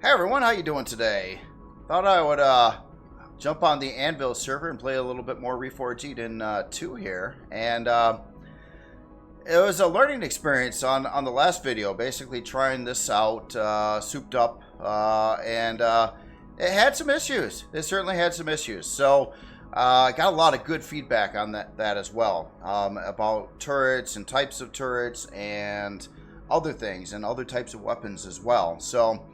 Hey everyone, how you doing today? Thought I would jump on the Anvil server and play a little bit more Reforged in 2 here. And it was a learning experience on the last video, basically trying this out, souped up, and it had some issues. It certainly had some issues. So I got a lot of good feedback on that as well, about turrets and types of turrets and other things and other types of weapons as well. So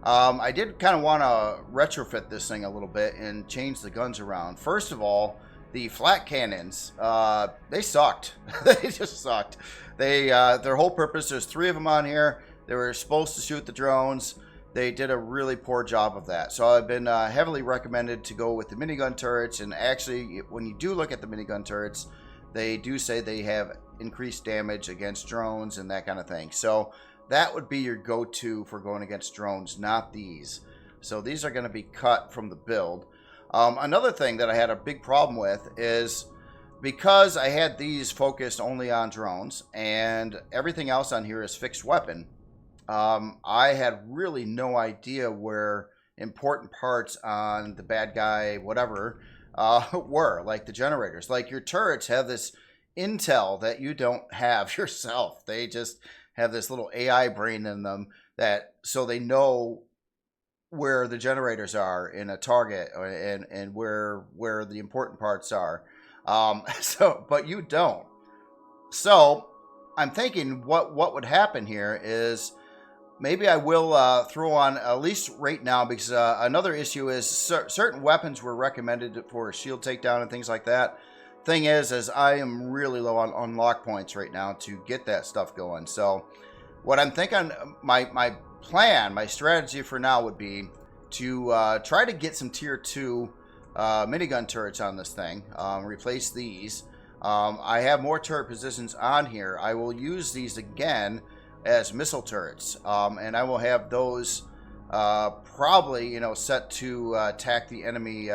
I did kind of want to retrofit this thing a little bit and change the guns around. First of all, the flat cannons, they sucked. They just sucked. Their whole purpose, there's 3 of them on here. They were supposed to shoot the drones. They did a really poor job of that. So I've been heavily recommended to go with the minigun turrets. And actually, when you do look at the minigun turrets, they do say they have increased damage against drones and that kind of thing. So that would be your go-to for going against drones, not these. So these are going to be cut from the build. Another thing that I had a big problem with is because I had these focused only on drones and everything else on here is fixed weapon, I had really no idea where important parts on the bad guy, whatever, were, like the generators. Like your turrets have this intel that you don't have yourself. They just have this little AI brain in them that so they know where the generators are in a target and where the important parts are. But you don't. So I'm thinking what would happen here is maybe I will throw on, at least right now, because another issue is certain weapons were recommended for shield takedown and things like that. Thing is I am really low on unlock points right now to get that stuff going. So what I'm thinking, my plan, my strategy for now would be to try to get some tier 2 minigun turrets on this thing, replace these. I have more turret positions on here. I will use these again as missile turrets, and I will have those probably set to attack the enemy,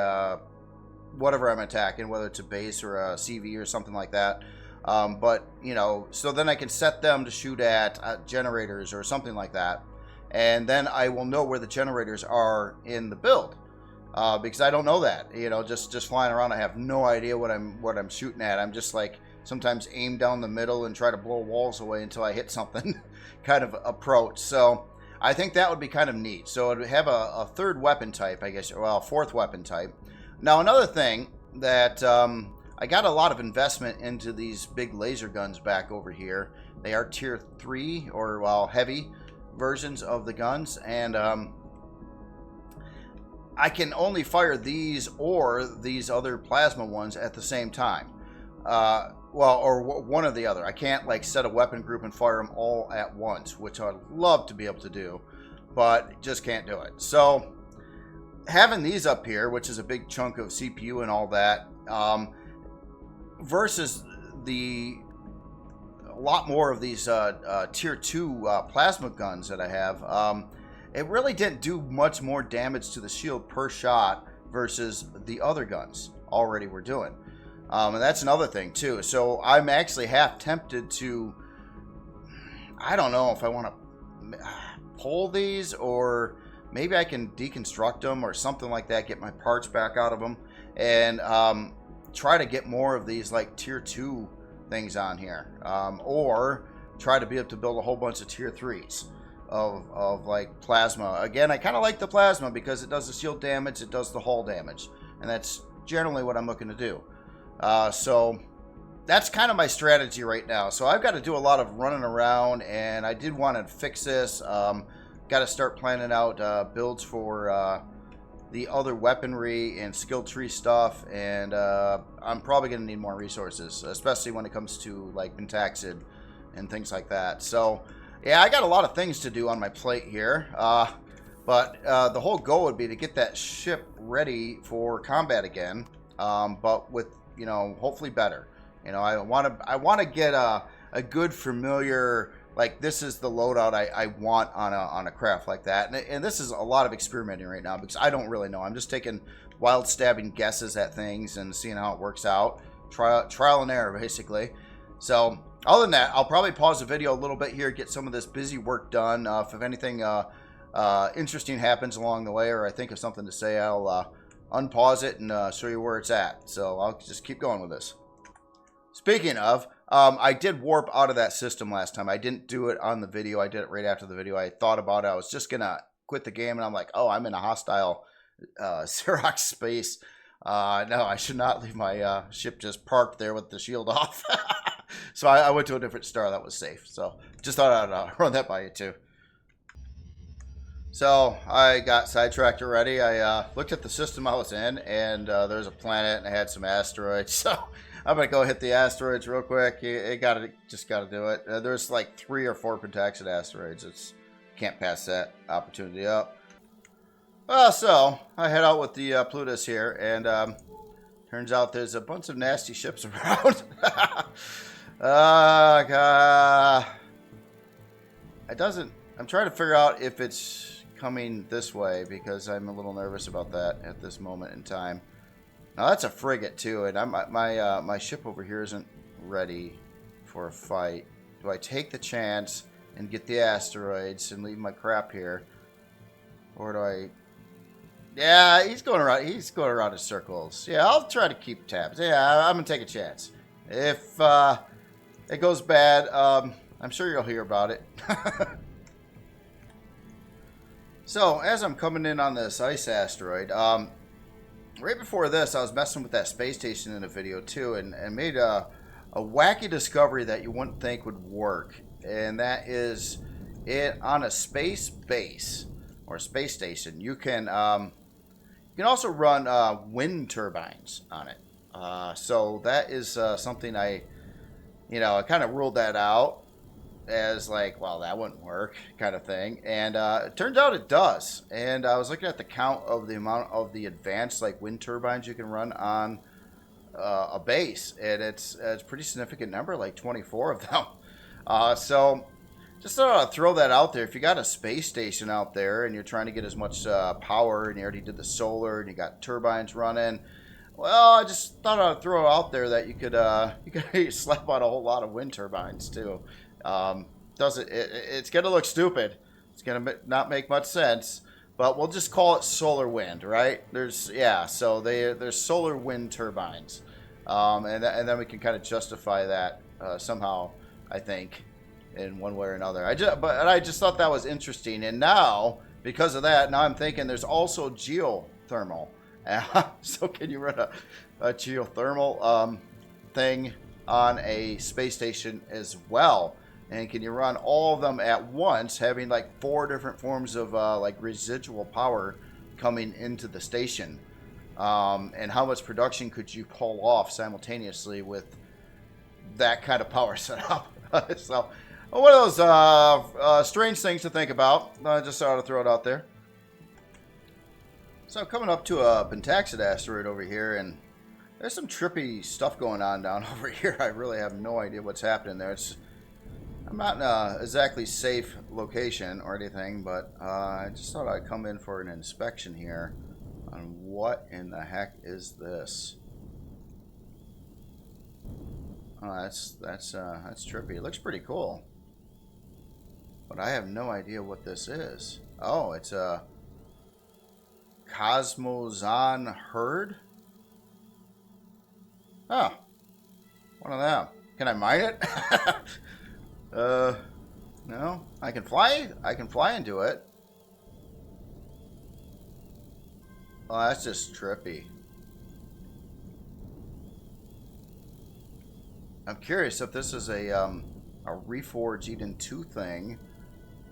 whatever I'm attacking, whether it's a base or a CV or something like that. But so then I can set them to shoot at generators or something like that, and then I will know where the generators are in the build, because I don't know that. Just flying around, I have no idea what I'm shooting at. I'm just like sometimes aim down the middle and try to blow walls away until I hit something kind of approach. So I think that would be kind of neat. So it would have a 3rd weapon type, I guess, well, 4th weapon type. Now another thing that I got a lot of investment into these big laser guns back over here. They are tier 3 or, well, heavy versions of the guns, and I can only fire these or these other plasma ones at the same time. Or one or the other. I can't like set a weapon group and fire them all at once, which I'd love to be able to do, but just can't do it. So having these up here, which is a big chunk of CPU and all that, versus a lot more of these tier 2 plasma guns that I have, it really didn't do much more damage to the shield per shot versus the other guns already were doing. And that's another thing too. So I'm actually half tempted to, I don't know if I want to pull these, or maybe I can deconstruct them or something like that, get my parts back out of them, and try to get more of these like tier 2 things on here, or try to be able to build a whole bunch of tier 3s of like plasma. Again, I kind of like the plasma because it does the shield damage, it does the hull damage, and that's generally what I'm looking to do. So that's kind of my strategy right now. So I've got to do a lot of running around, and I did want to fix this. Got to start planning out builds for the other weaponry and skill tree stuff, and I'm probably going to need more resources, especially when it comes to like Pentaxid and things like that. So yeah, I got a lot of things to do on my plate here, but the whole goal would be to get that ship ready for combat again, but with hopefully better. I want to get a good familiar, like this is the loadout I want on a craft like that. And this is a lot of experimenting right now because I don't really know. I'm just taking wild stabbing guesses at things and seeing how it works out. Trial and error, basically. So other than that, I'll probably pause the video a little bit here, get some of this busy work done. If anything interesting happens along the way, or I think of something to say, I'll unpause it and show you where it's at. So I'll just keep going with this. Speaking of, I did warp out of that system last time. I didn't do it on the video. I did it right after the video. I thought about it. I was just going to quit the game, and I'm like, oh, I'm in a hostile Xerox space. No, I should not leave my ship just parked there with the shield off. So I went to a different star that was safe. So just thought I'd run that by you too. So I got sidetracked already. I looked at the system I was in, and there's a planet, and it had some asteroids. So I'm gonna go hit the asteroids real quick. Just gotta do it. There's like 3 or 4 Pentaxid asteroids. Can't pass that opportunity up. Well, so I head out with the Plutus here, and turns out there's a bunch of nasty ships around. God. I'm trying to figure out if it's coming this way, because I'm a little nervous about that at this moment in time. Now that's a frigate too, and my ship over here isn't ready for a fight. Do I take the chance and get the asteroids and leave my crap here, or do I? Yeah, he's going around. He's going around in circles. Yeah, I'll try to keep tabs. Yeah, I'm gonna take a chance. If it goes bad, I'm sure you'll hear about it. So, as I'm coming in on this ice asteroid, right before this, I was messing with that space station in a video too, and made a wacky discovery that you wouldn't think would work. And that is, on a space base, or space station, you can also run wind turbines on it. So that is something I kind of ruled that out as like, well, that wouldn't work kind of thing, and it turns out it does. And I was looking at the count of the amount of the advanced like wind turbines you can run on a base, and it's a pretty significant number, like 24 of them. So just thought I'd throw that out there. If you got a space station out there and you're trying to get as much power, and you already did the solar and you got turbines running, well, I just thought I'd throw it out there that you could slap on a whole lot of wind turbines too. It's gonna look stupid. It's gonna not make much sense, but we'll just call it solar wind, right? So there's solar wind turbines, and then we can kind of justify that somehow, I think, in one way or another. I just thought that was interesting, and now because of that, now I'm thinking there's also geothermal. So can you run a geothermal thing on a space station as well? And can you run all of them at once, having like 4 different forms of like residual power coming into the station? And how much production could you pull off simultaneously with that kind of power setup? So one of those strange things to think about. I just thought I'd throw it out there. So I'm coming up to a Pentaxid asteroid over here, and there's some trippy stuff going on down over here. I really have no idea what's happening there. I'm not in a exactly safe location or anything, but I just thought I'd come in for an inspection here on what in the heck is this. Oh, that's trippy. It looks pretty cool, but I have no idea what this is. Oh, it's a Cosmozon herd. Oh, one of them. Can I mine it? No. I can fly. I can fly into it. Oh, that's just trippy. I'm curious if this is a Reforged Eden 2 thing,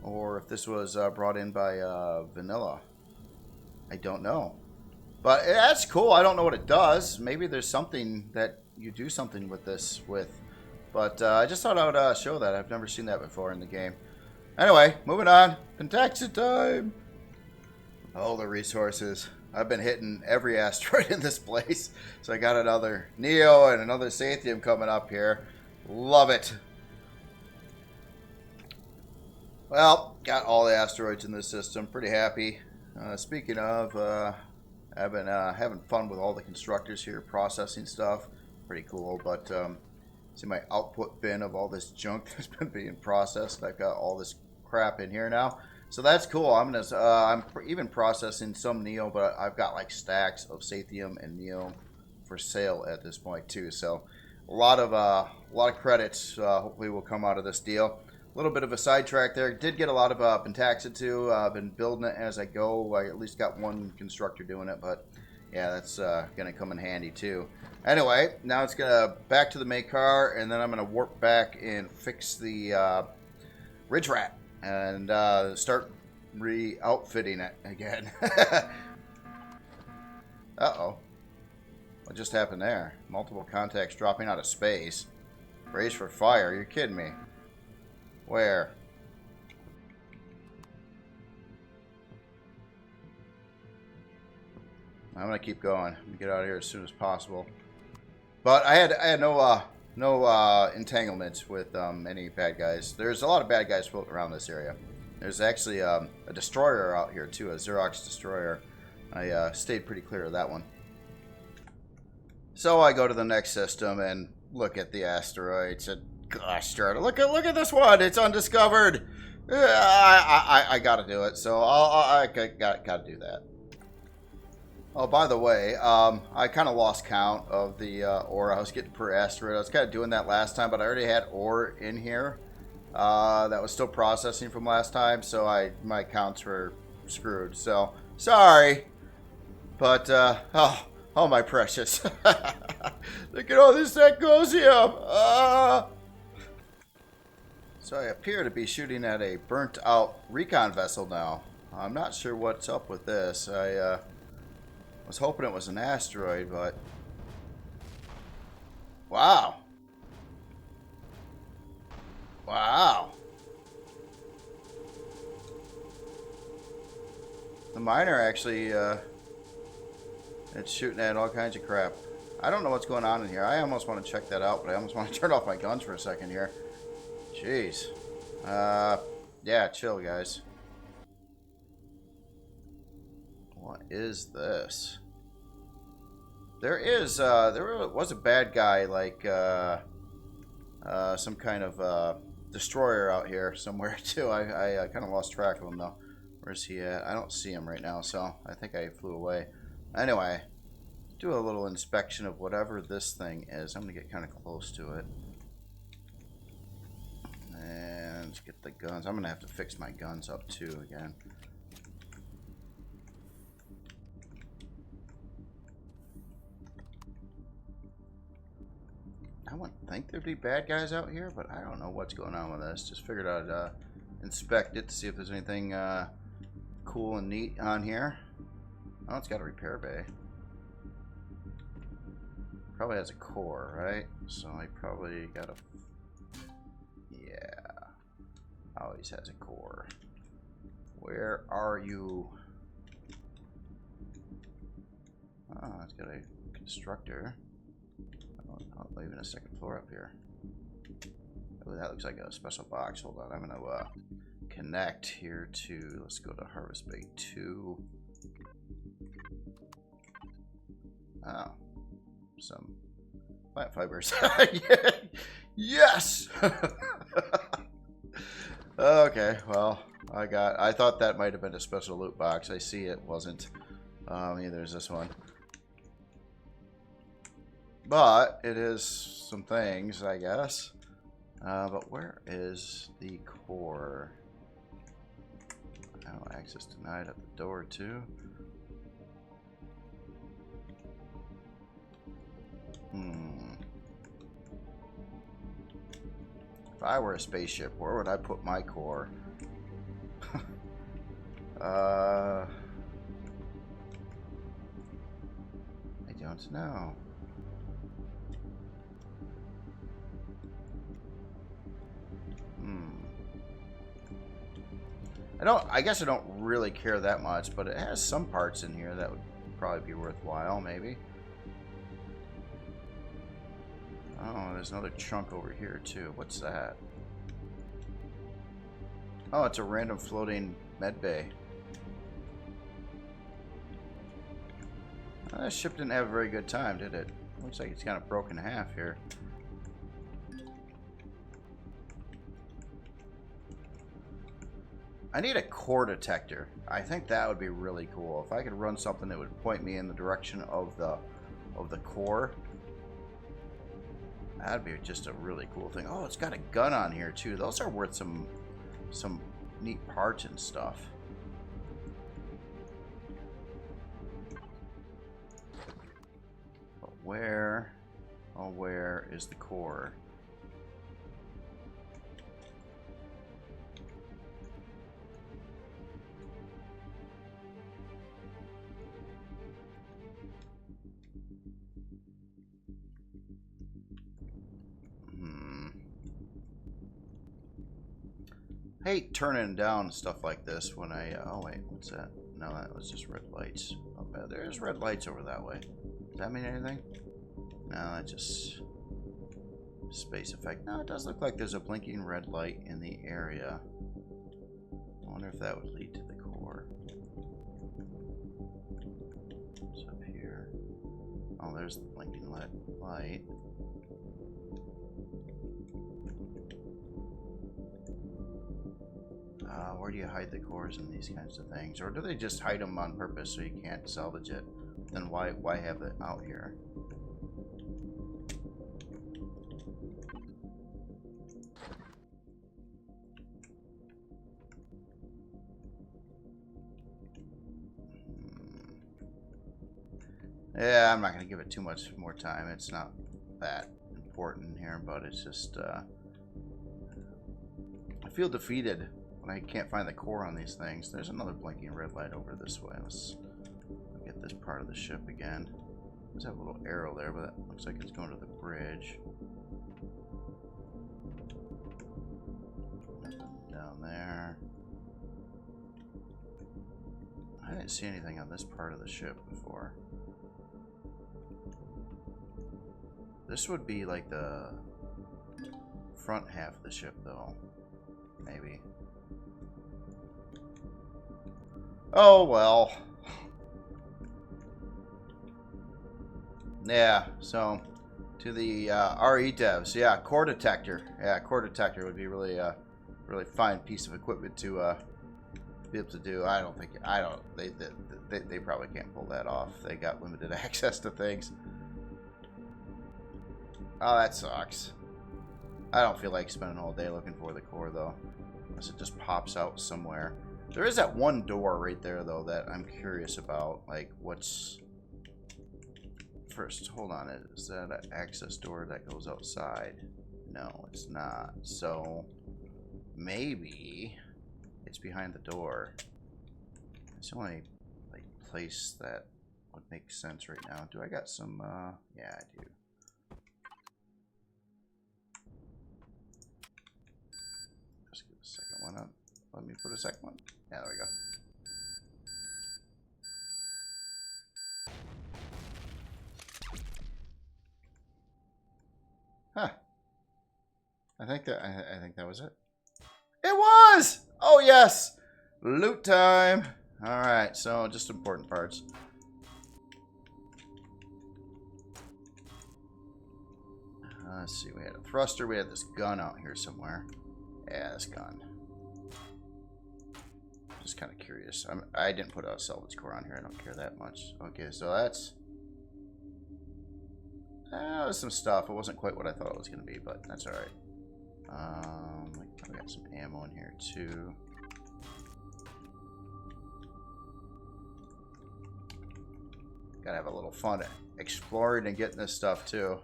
or if this was brought in by Vanilla. I don't know. But that's cool. I don't know what it does. Maybe there's something that you do something with this with. But I just thought I would show that. I've never seen that before in the game. Anyway, moving on. Pentaxid time. All the resources. I've been hitting every asteroid in this place. So I got another Neo and another Sathium coming up here. Love it. Well, got all the asteroids in this system. Pretty happy. Speaking of, I've been having fun with all the constructors here, processing stuff. Pretty cool, but see my output bin of all this junk that's been being processed. I've got all this crap in here now. So that's cool. I'm even processing some neo, but I've got like stacks of Sathium and neo for sale at this point too. So a lot of credits hopefully will come out of this deal. A little bit of a sidetrack there. Did get a lot of Pentaxa too. I've been building it as I go. I at least got one constructor doing it, but yeah, that's gonna come in handy too. Anyway, now it's gonna back to the main car, and then I'm gonna warp back and fix the Ridge Rat and start re-outfitting it again. Uh-oh. What just happened there? Multiple contacts dropping out of space. Brace for fire. You're kidding me. Where? I'm gonna keep going. Get out of here as soon as possible. But I had no entanglements with any bad guys. There's a lot of bad guys floating around this area. There's actually a destroyer out here too, a Xerox destroyer. I stayed pretty clear of that one. So I go to the next system and look at the asteroids. And gosh darn it! Look at this one. It's undiscovered. I got to do it. So I got to do that. Oh, by the way, I kind of lost count of the ore I was getting per asteroid. I was kind of doing that last time, but I already had ore in here that was still processing from last time, so my counts were screwed. So sorry, but oh my precious, look at all this Ecosium. So I appear to be shooting at a burnt out recon vessel now. I'm not sure what's up with this. I was hoping it was an asteroid, but wow. Wow. The miner actually it's shooting at all kinds of crap. I don't know what's going on in here. I almost want to check that out, but I almost want to turn off my guns for a second here. Jeez. Yeah, chill, guys. What is this? There was a bad guy, like some kind of destroyer out here somewhere too. I kind of lost track of him though. Where's he at? I don't see him right now, so I think I flew away. Anyway, do a little inspection of whatever this thing is. I'm gonna get kind of close to it. And let's get the guns. I'm gonna have to fix my guns up too again. I wouldn't think there'd be bad guys out here, but I don't know what's going on with this. Just figured I'd inspect it to see if there's anything cool and neat on here. Oh, it's got a repair bay. Probably has a core, right? So I probably got a... Yeah. Always has a core. Where are you? Oh, it's got a constructor. Oh, even a second floor up here. Oh, that looks like a special box. Hold on, I'm gonna connect here to. Let's go to Harvest Bay 2. Oh, some plant fibers. Yes. Okay, well, I thought that might have been a special loot box. I see it wasn't. Neither is this one. But it is some things, I guess. But where is the core? Oh, access denied at the door too. If I were a spaceship, where would I put my core? I don't know. I guess I don't really care that much, but it has some parts in here that would probably be worthwhile, maybe. Oh, there's another chunk over here too. What's that? Oh, it's a random floating med bay. That ship didn't have a very good time, did it? Looks like it's kind of broken in half here. I need a core detector. I think that would be really cool. If I could run something that would point me in the direction of the core. That'd be just a really cool thing. Oh, it's got a gun on here too. Those are worth some neat parts and stuff. But where is the core? I hate turning down stuff like this when I... oh, wait. What's that? No, that was just red lights. Oh, there's red lights over that way. Does that mean anything? No, it's just... space effect. No, it does look like there's a blinking red light in the area. I wonder if that would lead to the core. It's up here. Oh, there's the blinking red light. Where do you hide the cores in these kinds of things? Or do they just hide them on purpose so you can't salvage it? Then why have it out here? Yeah, I'm not going to give it too much more time. It's not that important here, but it's just... I feel defeated when I can't find the core on these things. There's another blinking red light over this way. Let's get this part of the ship again. There's that little arrow there, but that looks like it's going to the bridge. Nothing down there. I didn't see anything on this part of the ship before. This would be like the front half of the ship, though. Maybe. Oh, well. Yeah, so to the RE devs, yeah, core detector. Yeah, core detector would be really really fine piece of equipment to be able to do. They probably can't pull that off. They got limited access to things. Oh, that sucks. I don't feel like spending all day looking for the core, though. Unless it just pops out somewhere. There is that one door right there, though, that I'm curious about. Like, what's... First, hold on. Is that an access door that goes outside? No, it's not. So, maybe it's behind the door. It's the only, like, place that would make sense right now. Do I got some, yeah, I do. Let's get the second one up. Let me put a second one. Yeah, there we go. Huh. I think that was it. It was! Oh yes! Loot time. Alright, so just important parts. Let's see, we had a thruster, we had this gun out here somewhere. Yeah, this gun. Just kind of curious. I didn't put a salvage core on here. I don't care that much. Okay, so that's... there's some stuff. It wasn't quite what I thought it was going to be, but that's alright. I got some ammo in here, too. Gotta have a little fun exploring and getting this stuff, too.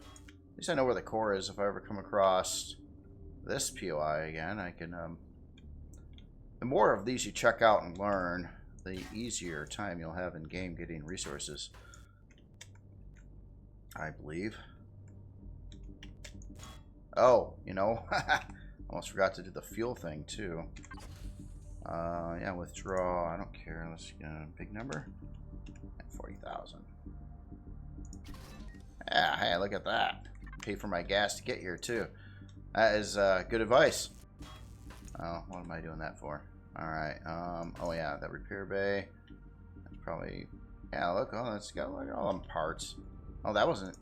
At least I know where the core is. If I ever come across this POI again, I can... the more of these you check out and learn, the easier time you'll have in game getting resources, I believe. Oh, you know, almost forgot to do the fuel thing too. Yeah, withdraw. I don't care. Let's get a big number. 40,000. Yeah, hey, look at that. Pay for my gas to get here too. That is good advice. Oh, what am I doing that for? Alright, oh yeah, that repair bay. That's probably, yeah, look, oh, let's go, look at all them parts. Oh, that wasn't,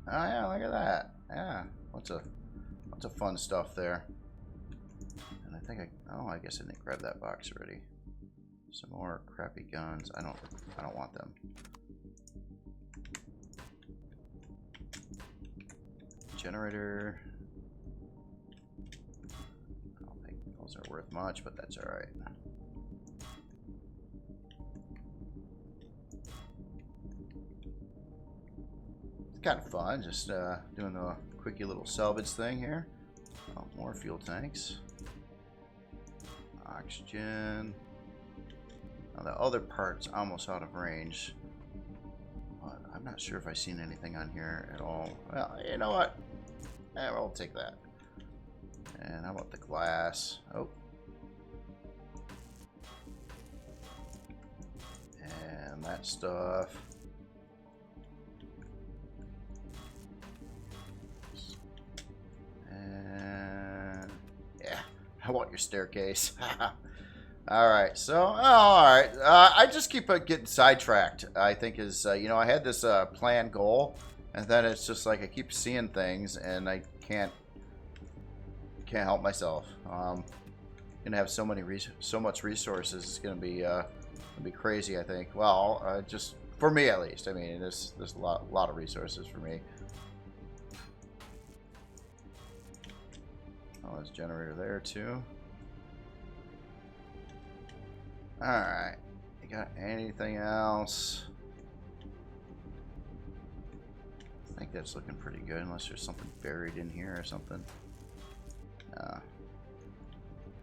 oh yeah, look at that. Yeah, lots of fun stuff there. And I think oh, I guess I didn't grab that box already. Some more crappy guns. I don't want them. Generator. I don't think those are worth much, but that's all right. It's kind of fun, just doing a quickie little salvage thing here. Oh, more fuel tanks. Oxygen. Now the other part's almost out of range. But I'm not sure if I've seen anything on here at all. Well, you know what? Yeah, I'll take that. And how about the glass? Oh. And that stuff. And yeah, I want your staircase. Alright, so, alright. I just keep getting sidetracked, I think is, you know, I had this planned goal, and then it's just like I keep seeing things, and I can't help myself. Gonna have so much resources, it's gonna be crazy, I think. Well, just, for me at least. I mean, there's a lot of resources for me. Oh, there's a generator there, too. Alright. You got anything else? I think that's looking pretty good, unless there's something buried in here or something. No.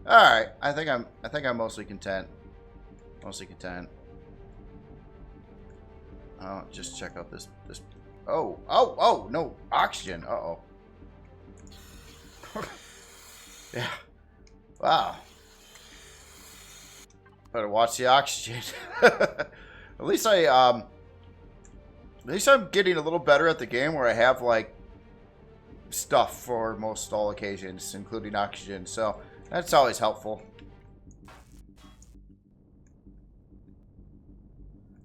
Alright. I think I'm mostly content. Mostly content. Oh, just check out this oh, no. Oxygen. Uh-oh. Yeah. Wow. Better watch the oxygen. At least I'm getting a little better at the game where I have like stuff for most all occasions, including oxygen. So that's always helpful.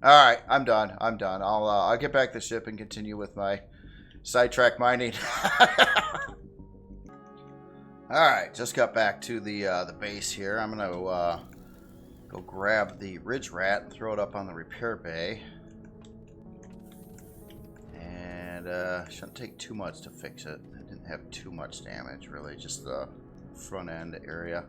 All right, I'm done. I'll get back to the ship and continue with my sidetrack mining. All right, just got back to the base here. I'm gonna go grab the ridge rat and throw it up on the repair bay. And shouldn't take too much to fix it. It didn't have too much damage, really, just the front end area.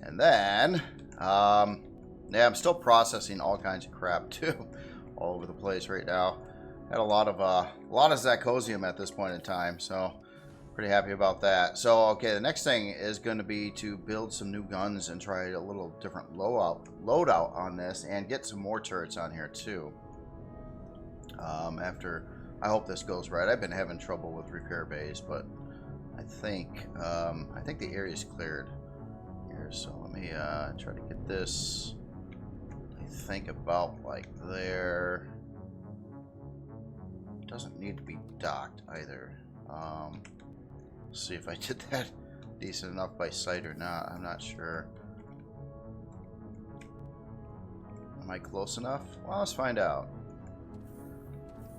And then, yeah, I'm still processing all kinds of crap too, all over the place right now. Had a lot of Zacosium at this point in time, so pretty happy about that. So, okay, the next thing is going to be to build some new guns and try a little different loadout on this, and get some more turrets on here too. After, I hope this goes right. I've been having trouble with repair bays, but I think the area is cleared here. So let me try to get this. I think about like there. Doesn't need to be docked either. See if I did that decent enough by sight or not. I'm not sure. Am I close enough? Well, let's find out.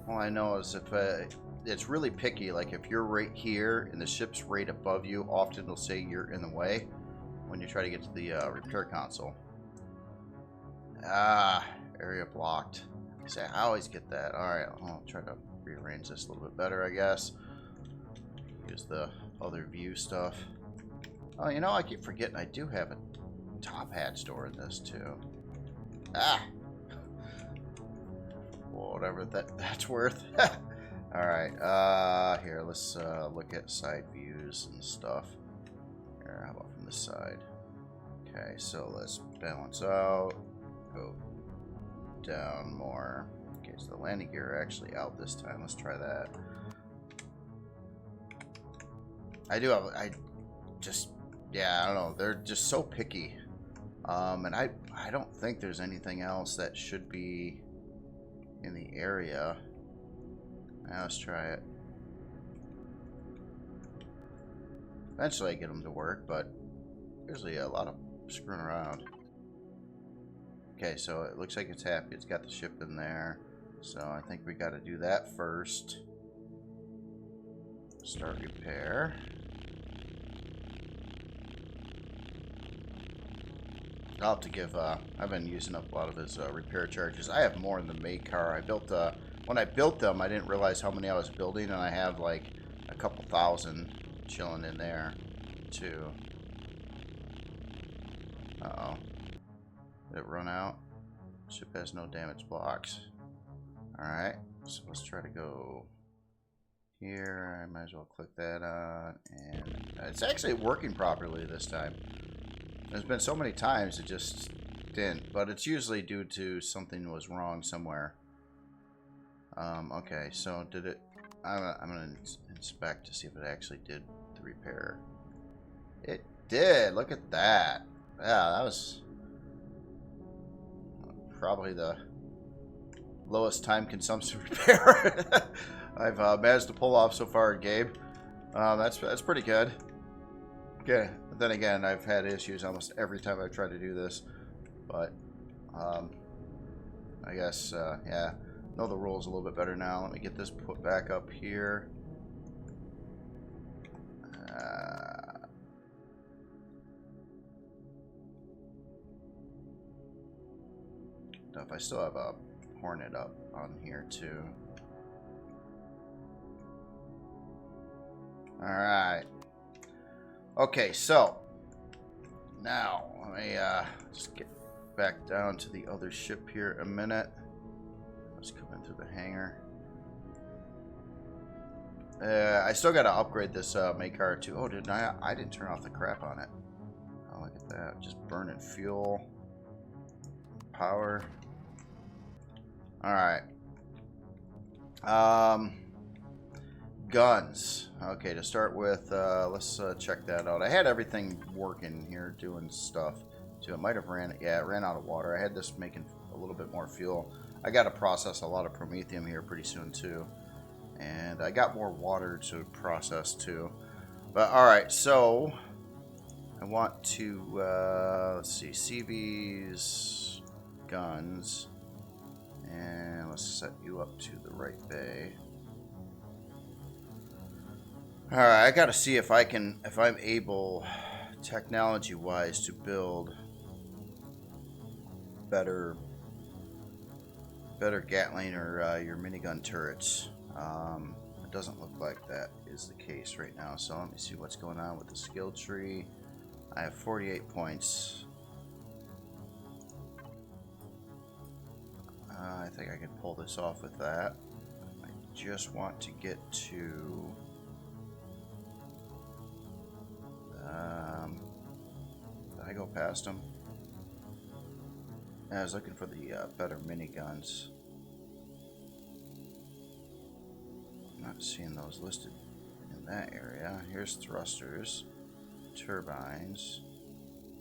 All I know is if it's really picky, like if you're right here and the ship's right above you, often it'll say you're in the way when you try to get to the repair console. Ah, area blocked. See, I always get that. Alright, I'll try to rearrange this a little bit better, I guess. Use the other view stuff. Oh, you know, I keep forgetting I do have a top hatch door in this too. Ah! Whatever that's worth. Alright, here, let's look at side views and stuff. Here, how about from this side? Okay, so let's balance out. Go down more. Okay, so the landing gear are actually out this time. Let's try that. I don't know. They're just so picky. And I don't think there's anything else that should be in the area. Now let's try it. Eventually I get them to work, but usually a lot of screwing around. Okay, so it looks like it's happy. It's got the ship in there. So I think we got to do that first. Start repair. I'll have to give, I've been using up a lot of his repair charges. I have more in the maid car. I built, when I built them, I didn't realize how many I was building, and I have like a couple thousand chilling in there, too. Uh-oh. Did it run out? Ship has no damage blocks. Alright, so let's try to go here. I might as well click that on, and it's actually working properly this time. There's been so many times it just didn't, but it's usually due to something was wrong somewhere. Okay, so did it... I'm going to inspect to see if it actually did the repair. It did! Look at that! Yeah, that was probably the lowest time consumption repair I've managed to pull off so far in game. That's pretty good. Okay, but then again, I've had issues almost every time I've tried to do this, but I guess yeah, know the rules a little bit better now. Let me get this put back up here. I still have a Hornet up on here too. Alright. Okay, so now let me just get back down to the other ship here a minute. Let's come in through the hangar. I still got to upgrade this main car too. Oh, didn't I? I didn't turn off the crap on it. Oh, look at that. Just burning fuel. Power. Alright. Guns. Okay, to start with, let's check that out. I had everything working here, doing stuff. So it might have ran, yeah, it ran out of water. I had this making a little bit more fuel. I got to process a lot of promethium here pretty soon too. And I got more water to process too. But alright, so I want to, let's see, CV's guns. And let's set you up to the right bay. Alright, I gotta see if I'm able, technology-wise, to build better Gatling or your minigun turrets. It doesn't look like that is the case right now, so let me see what's going on with the skill tree. I have 48 points. I think I can pull this off with that. I just want to get to... did I go past them? I was looking for the better miniguns. I'm not seeing those listed in that area. Here's thrusters, turbines,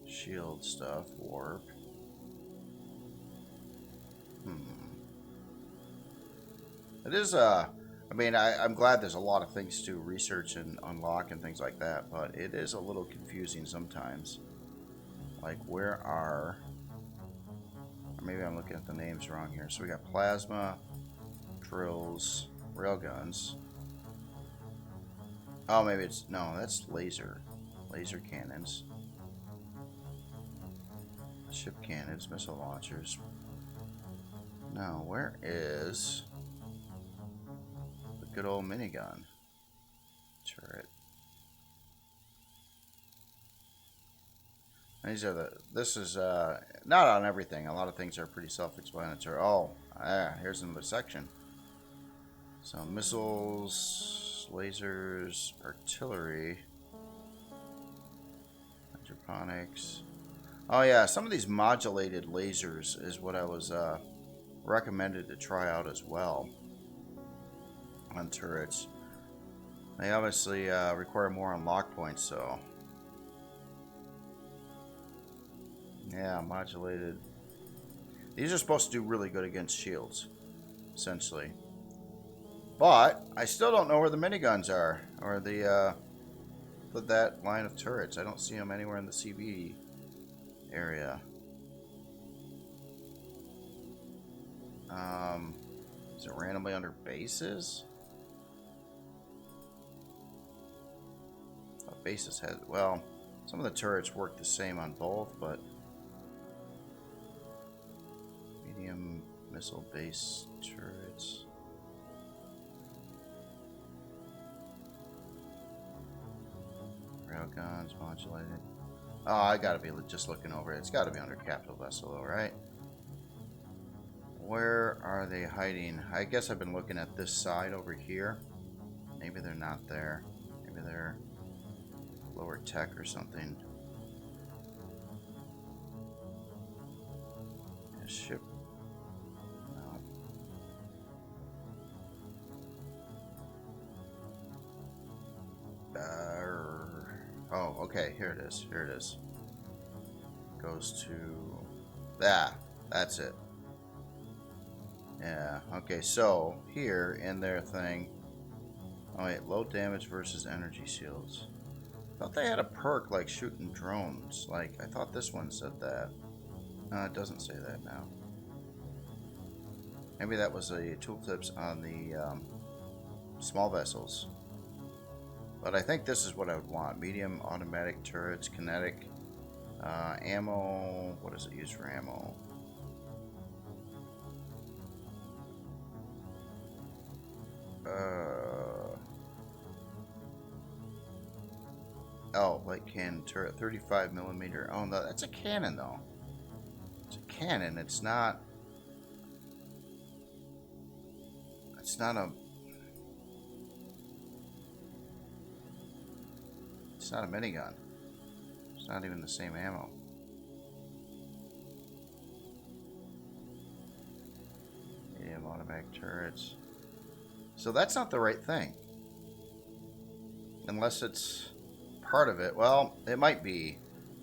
shield stuff, warp. It is, I mean, I'm glad there's a lot of things to research and unlock and things like that, but it is a little confusing sometimes. Like, where are... Or maybe I'm looking at the names wrong here. So we got plasma, drills, railguns. Oh, maybe it's... No, that's laser. Laser cannons. Ship cannons, missile launchers. Now, where is... good old minigun turret? These are the... This is not on everything. A lot of things are pretty self-explanatory. Oh, here's another section. So missiles, lasers, artillery, hydroponics. Oh yeah, some of these modulated lasers is what I was recommended to try out as well. On turrets. They obviously require more unlock points, so yeah, modulated. These are supposed to do really good against shields, essentially. But I still don't know where the miniguns are, or the that line of turrets. I don't see them anywhere in the CB area. Is it randomly under bases? Bases has, well, some of the turrets work the same on both, but Missile base turrets. Railguns modulated. Oh, I gotta be just looking over it. It's gotta be under capital vessel though, right? Where are they hiding? I guess I've been looking at this side over here. Maybe they're not there. Maybe they're lower tech or something. A ship. No. Oh, okay. Here it is. Here it is. Goes to that. That's it. Yeah. Okay. So here in their thing. Oh wait, low damage versus energy shields. I thought they had a perk like shooting drones. Like I thought this one said that. No, it doesn't say that now. Maybe that was a tooltips on the small vessels. But I think this is what I would want. Medium automatic turrets, kinetic, ammo. What does it use for ammo? Oh, light cannon turret, 35 millimeter. Oh no, that's a cannon though. It's a cannon. It's not. It's not a. It's not a minigun. It's not even the same ammo. Medium automatic turrets. So that's not the right thing. Unless it's part of it. Well, it might be.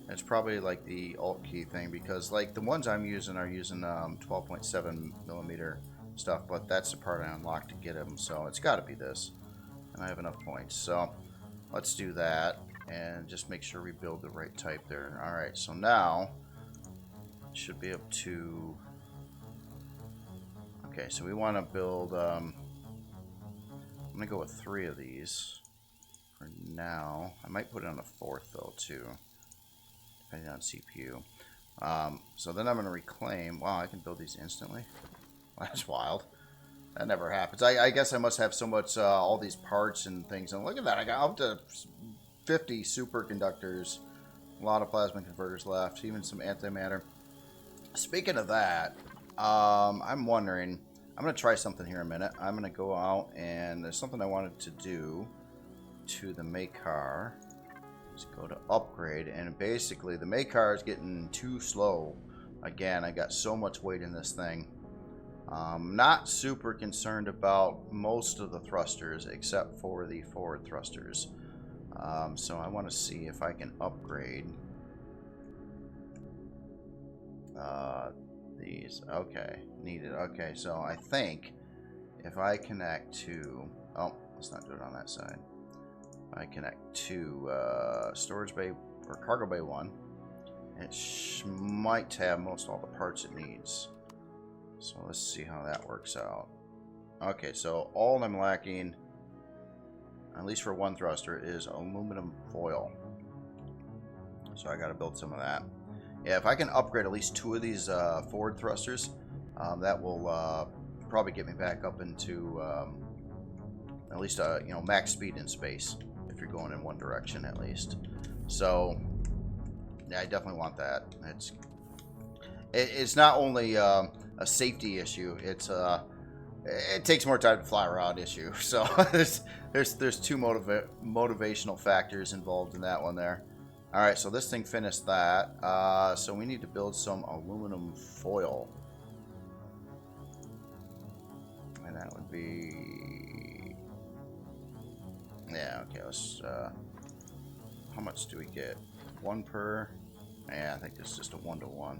It's probably like the alt key thing because like the ones I'm using are using 12.7 millimeter stuff, but that's the part I unlocked to get them. So it's got to be this. And I have enough points. So let's do that. And just make sure we build the right type there. Alright, so now it should be up to... Okay, so we want to build... I'm going to go with 3 of these for now. I might put it on a 4th though too, depending on CPU. So then I'm going to reclaim... Wow, I can build these instantly? That's wild. That never happens. I guess I must have so much, all these parts and things. And look at that, I got up to 50 superconductors, a lot of plasma converters left, even some antimatter. Speaking of that, I'm wondering, I'm going to try something here in a minute. I'm going to go out and there's something I wanted to do to the Maykar. Let's go to upgrade, and basically the Maykar is getting too slow. Again, I got so much weight in this thing. Not super concerned about most of the thrusters except for the forward thrusters. So I want to see if I can upgrade these. Okay, needed. Okay, so I think if I connect to... Oh, let's not do it on that side. If I connect to storage bay or cargo bay 1, it might have most all the parts it needs. So let's see how that works out. Okay, so all I'm lacking, at least for one thruster, is aluminum foil. So I got to build some of that. Yeah, if I can upgrade at least 2 of these forward thrusters, that will probably get me back up into at least you know, max speed in space if you're going in one direction at least. So yeah, I definitely want that. It's not only a safety issue. It takes more time to fly around issue. So there's 2 motivational factors involved in that one there. All right, so this thing finished that. So we need to build some aluminum foil, and that would be, yeah. Okay, let's. How much do we get? 1 per. Yeah, I think it's just a 1-to-1.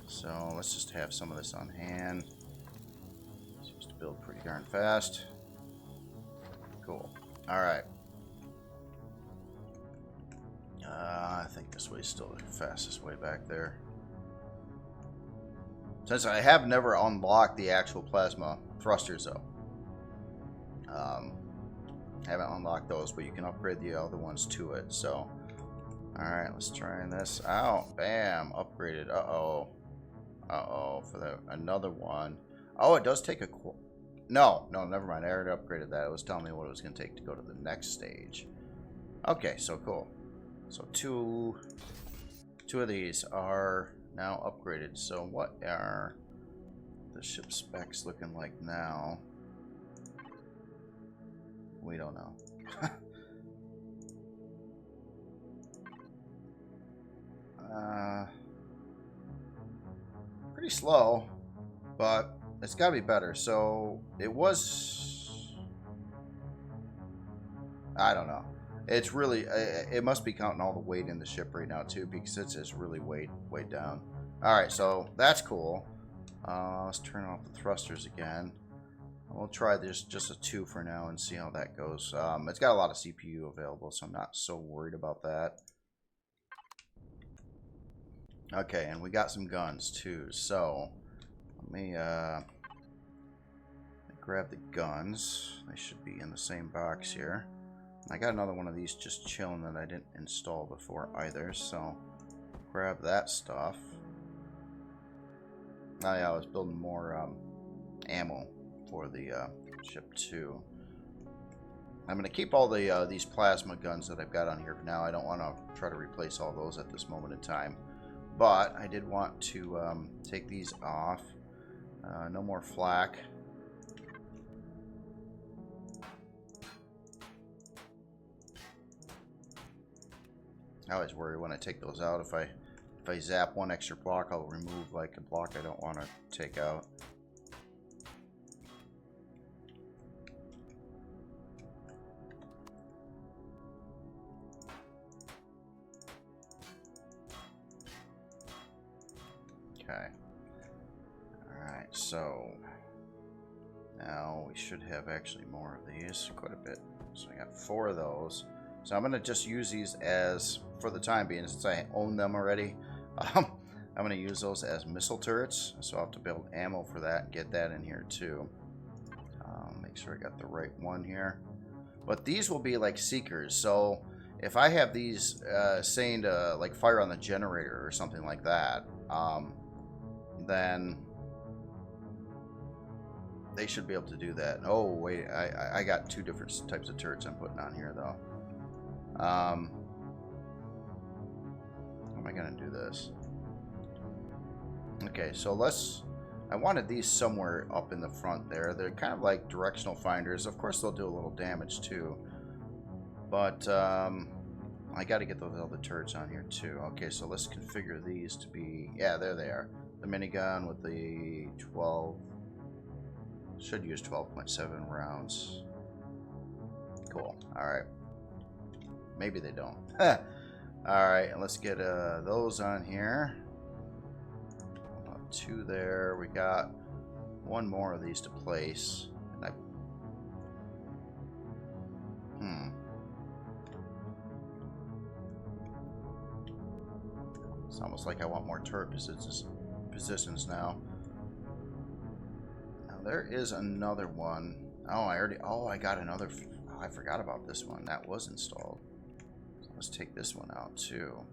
So let's just have some of this on hand. Seems to build pretty darn fast. Cool. All right. I think this way is still the fastest way back there. Since I have never unlocked the actual plasma thrusters though. Haven't unlocked those, but you can upgrade the other ones to it. So, alright, let's try this out. Bam, upgraded. Uh-oh. Uh-oh, for another one. Oh, it does take a... No, never mind. I already upgraded that. It was telling me what it was going to take to go to the next stage. Okay, so cool. So two of these are now upgraded. So what are the ship specs looking like now? We don't know. Pretty slow, but it's got to be better. So it was... I don't know. It's really... It must be counting all the weight in the ship right now, too, because it's just really way down. Alright, so that's cool. Let's turn off the thrusters again. We'll try this just a 2 for now and see how that goes. It's got a lot of CPU available, so I'm not so worried about that. Okay, and we got some guns too. So let me grab the guns. They should be in the same box here. I got another one of these just chilling that I didn't install before either. So grab that stuff. Oh yeah, I was building more ammo for the ship too. I'm going to keep all the these plasma guns that I've got on here for now. I don't want to try to replace all those at this moment in time. But I did want to take these off. No more flak. I always worry when I take those out. If I zap one extra block, I'll remove like a block I don't want to take out. Okay. Alright, so now we should have actually more of these, quite a bit. So I got 4 of those. So I'm going to just use these as, for the time being, since I own them already, I'm going to use those as missile turrets. So I'll have to build ammo for that and get that in here too. Make sure I got the right one here. But these will be like seekers. So if I have these saying to like fire on the generator or something like that, then they should be able to do that. Oh wait, I got 2 different types of turrets I'm putting on here though. How am I gonna do this? Okay, so I wanted these somewhere up in the front there. They're kind of like directional finders. Of course they'll do a little damage too, but I got to get those other turrets on here too. Okay, so let's configure these to be, yeah, there they are. The minigun with the 12, should use 12.7 rounds. Cool. Alright. Maybe they don't. Alright, let's get those on here. 2 there. We got 1 more of these to place. And It's almost like I want more turret positions now. Now there is another one. Oh, I got another. Oh, I forgot about this one. That was installed. So let's take this one out too.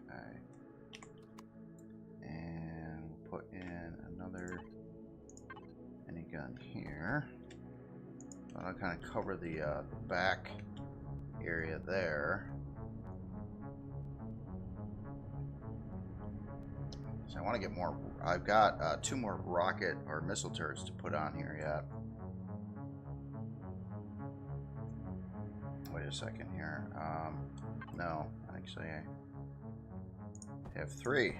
Okay. And we'll put in another minigun here. I'll kind of cover the back area there. So I want to get more. I've got 2 more rocket or missile turrets to put on here yet. Wait a second here. No, actually I have 3.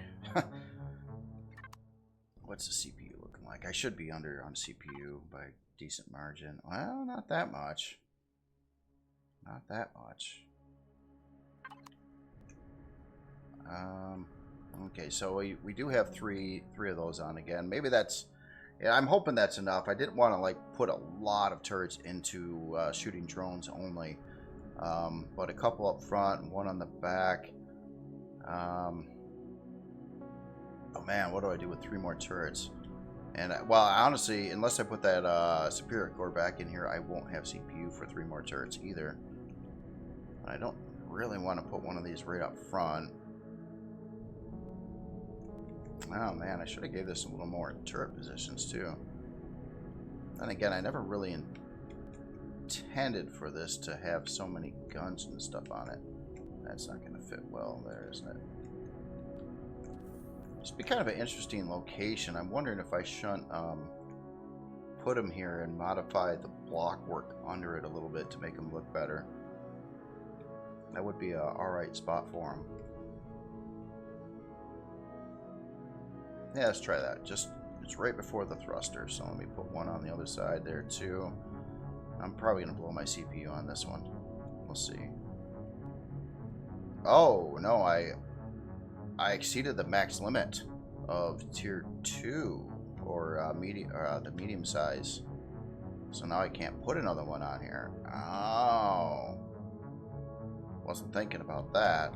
What's the CPU looking like? I should be under on CPU by decent margin. Well, not that much. Not that much. Okay, so we do have three of those on again. Maybe that's... Yeah, I'm hoping that's enough. I didn't want to like put a lot of turrets into shooting drones only. But a couple up front and 1 on the back. Oh man, what do I do with 3 more turrets? And, well, honestly, unless I put that superior core back in here, I won't have CPU for 3 more turrets either. I don't... really want to put one of these right up front. Oh man, I should have gave this a little more turret positions too. And again, I never really intended for this to have so many guns and stuff on it. That's not going to fit well there, isn't it? It's be kind of an interesting location. I'm wondering if I shouldn't put them here and modify the block work under it a little bit to make them look better. That would be a alright spot for them. Yeah, let's try that. It's right before the thruster, so let me put one on the other side there too. I'm probably going to blow my CPU on this one. We'll see. Oh, no, I exceeded the max limit of tier 2 or the medium size. So now I can't put another one on here. Oh. Wasn't thinking about that.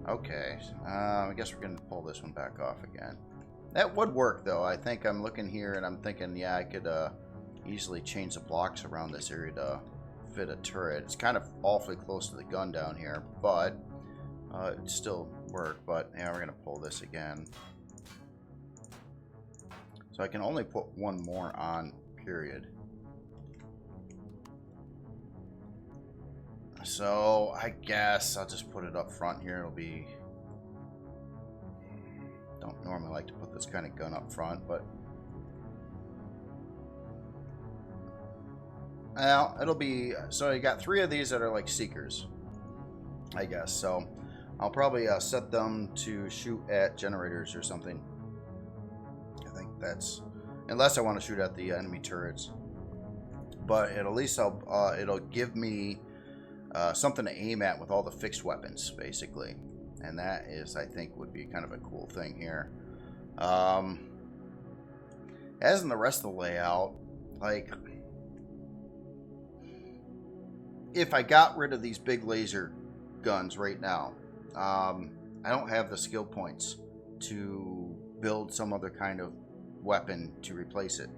Okay. I guess we're going to pull this one back off again. That would work, though. I think I'm looking here and I'm thinking, yeah, I could easily change the blocks around this area to fit a turret. It's kind of awfully close to the gun down here, but it'd still work. But yeah, we're going to pull this again. So I can only put one more on, period. So I guess I'll just put it up front here. It'll be... Don't normally like to put this kind of gun up front, but... Well, it'll be... So you got 3 of these that are like seekers, I guess. So I'll probably set them to shoot at generators or something. I think that's... Unless I want to shoot at the enemy turrets. But at least it'll give me something to aim at with all the fixed weapons, basically. And that is, I think, would be kind of a cool thing here. As in the rest of the layout, like... If I got rid of these big laser guns right now, I don't have the skill points to build some other kind of weapon to replace it.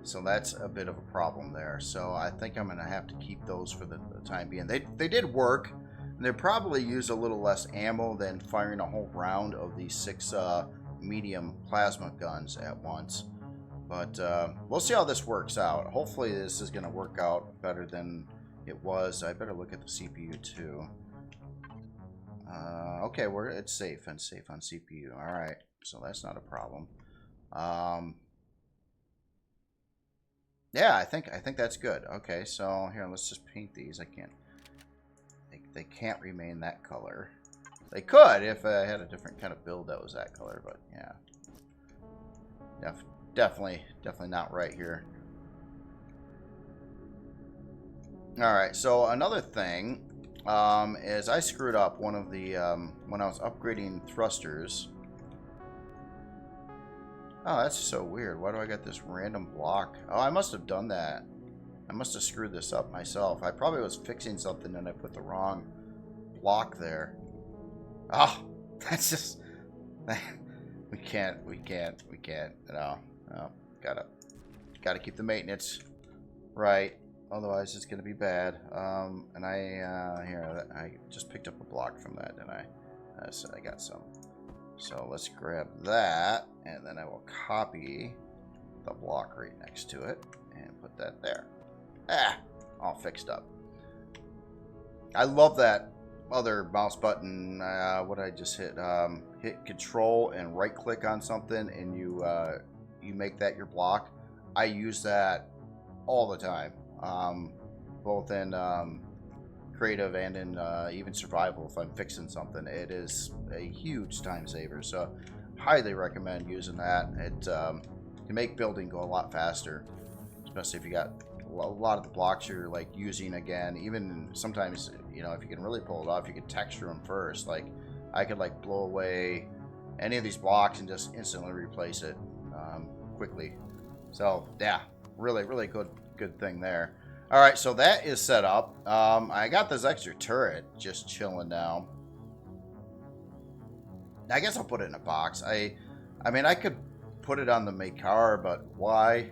So that's a bit of a problem there. So I think I'm going to have to keep those for the time being. They did work. They probably use a little less ammo than firing a whole round of these 6 medium plasma guns at once. But we'll see how this works out. Hopefully this is going to work out better than it was. I better look at the CPU too. Okay, it's safe and safe on CPU. All right, so that's not a problem. Yeah, I think that's good. Okay, so here, let's just paint these. I can't. They can't remain that color. They could if I had a different kind of build that was that color, but yeah. Definitely not right here. Alright, so another thing is I screwed up one of the, when I was upgrading thrusters. Oh, that's so weird. Why do I got this random block? Oh, I must have done that. I must have screwed this up myself. I probably was fixing something and I put the wrong block there. Oh, that's just... We can't. No. Gotta keep the maintenance right. Otherwise, it's gonna be bad. And I just picked up a block from that, didn't I? So I got some. So let's grab that, and then I will copy the block right next to it and put that there. All fixed up. I love that other mouse button. What I just hit. Hit Control and right click on something, and you make that your block. I use that all the time, both in creative and in even survival. If I'm fixing something, it is a huge time saver. So, highly recommend using that. It can make building go a lot faster, especially if you got a lot of the blocks you're like using again. Even sometimes, you know, if you can really pull it off, you can texture them first. Like I could like blow away any of these blocks and just instantly replace it quickly. So yeah, really good thing there. All right, so that is set up. I got this extra turret just chilling now. I guess I'll put it in a box. I mean, I could put it on the Makar, but why?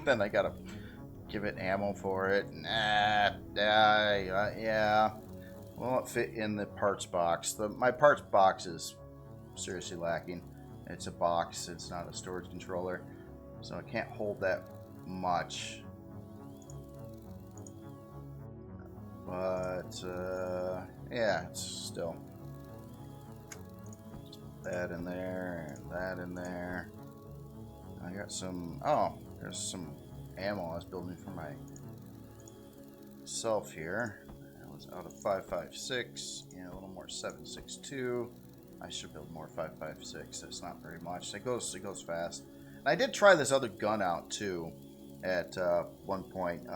Then I gotta give it ammo for it. Nah, yeah. Won't fit in the parts box. My parts box is seriously lacking. It's a box. It's not a storage controller, so I can't hold that much. But yeah, it's still that in there and that in there. I got some. Oh, there's some ammo I was building for myself here. I was out of 5.56. Yeah, a little more 7.62. I should build more 5.56. That's not very much. It goes fast. And I did try this other gun out too at one point.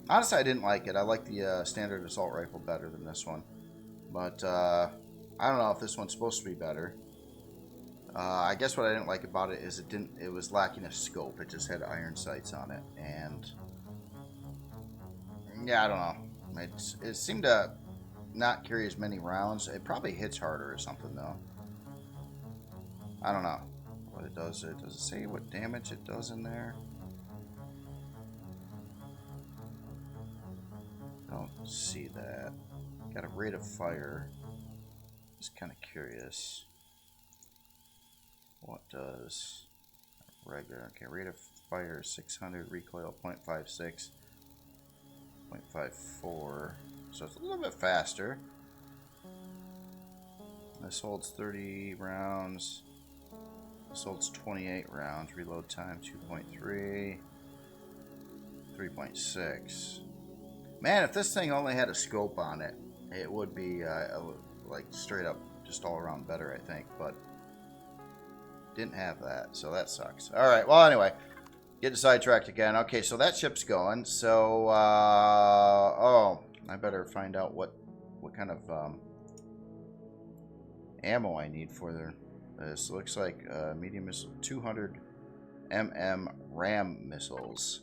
Honestly, I didn't like it. I like the standard assault rifle better than this one. But I don't know if this one's supposed to be better. I guess what I didn't like about it is it was lacking a scope. It just had iron sights on it, and yeah, I don't know. It seemed to not carry as many rounds. It probably hits harder or something though. I don't know what it does. Does it say what damage it does in there? Don't see that. Got a rate of fire. Just kind of curious. What does regular? Okay, rate of fire 600, recoil 0.56, 0.54. So it's a little bit faster. This holds 30 rounds. This holds 28 rounds. Reload time 2.3, 3.6. Man, if this thing only had a scope on it, it would be like straight up just all around better, I think. But didn't have that, so that sucks. All right, well, anyway, getting sidetracked again. Okay, so that ship's going. So, oh, I better find out what kind of ammo I need for this. Looks like medium missile, 200 RAM missiles.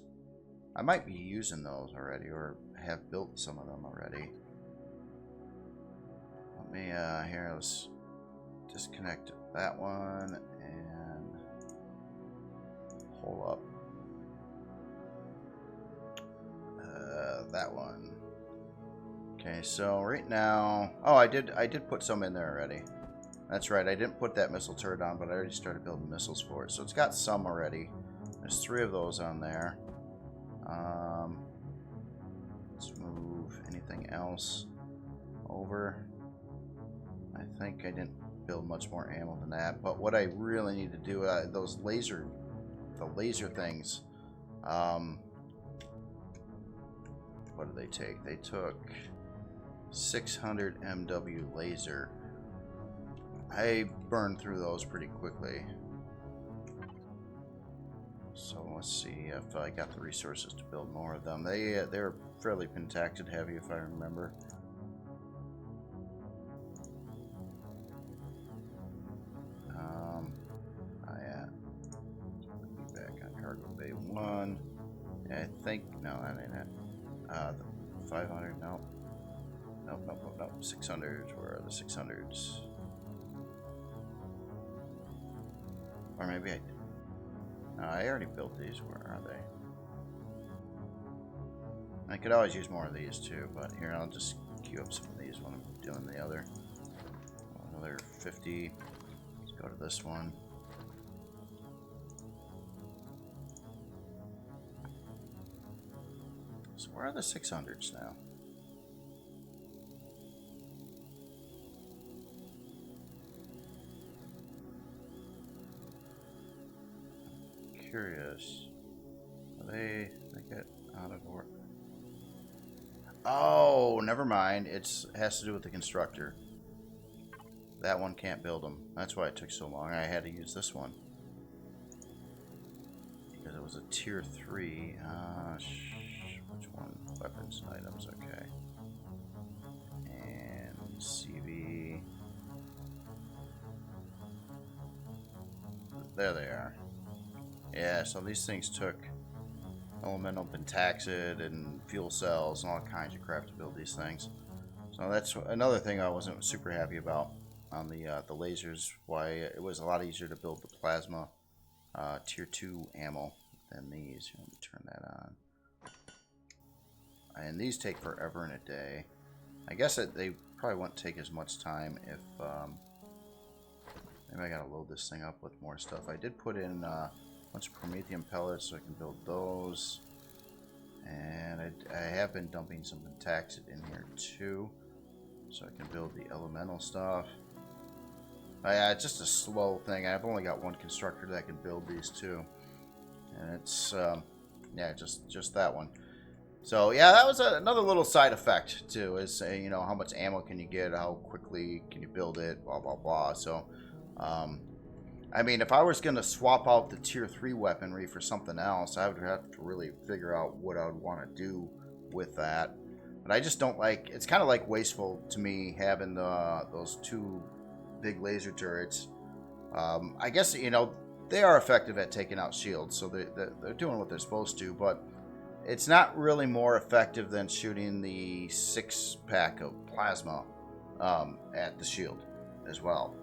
I might be using those already, or have built some of them already. Let me here. Let's disconnect that one and pull up that one. Okay, so right now, oh, I did put some in there already. That's right, I didn't put that missile turret on, but I already started building missiles for it, so it's got some already. There's 3 of those on there. Let's move anything else over. I think I didn't build much more ammo than that, but what I really need to do, the laser things, what did they take? They took 600 MW laser. I burned through those pretty quickly. So let's see if I got the resources to build more of them. They were fairly pentacted heavy, if I remember. Back on cargo bay 1. Yeah, I think no, that ain't it. The 500. Nope. 600s. Where are the 600s? Or maybe I did. No, I already built these. Where are they? I could always use more of these too, but here I'll just queue up some of these when I'm doing the other. Another 50. Let's go to this one. So where are the 600s now? Curious. They get out of order. Oh, never mind. It has to do with the constructor. That one can't build them. That's why it took so long. I had to use this one because it was a tier 3. Which one? Weapons and items. Okay. And CV. There they are. Yeah, so these things took elemental pentaxid and fuel cells and all kinds of crap to build these things. So that's another thing I wasn't super happy about on the lasers. Why it was a lot easier to build the plasma tier 2 ammo than these. Let me turn that on. And these take forever and a day. I guess they probably won't take as much time if... maybe I gotta load this thing up with more stuff. I did put in a bunch of Promethean pellets so I can build those. And I have been dumping some Pentaxid in here too, so I can build the elemental stuff. Yeah, it's just a slow thing. I've only got one constructor that can build these two, and it's yeah, just that one. So yeah, that was another little side effect too. Is you know, how much ammo can you get? How quickly can you build it? Blah blah blah. So. I mean, if I was going to swap out the tier 3 weaponry for something else, I would have to really figure out what I would want to do with that. But I just don't like... It's kind of like wasteful to me having those 2 big laser turrets. I guess, you know, they are effective at taking out shields, so they're doing what they're supposed to, but it's not really more effective than shooting the 6-pack of plasma at the shield as well.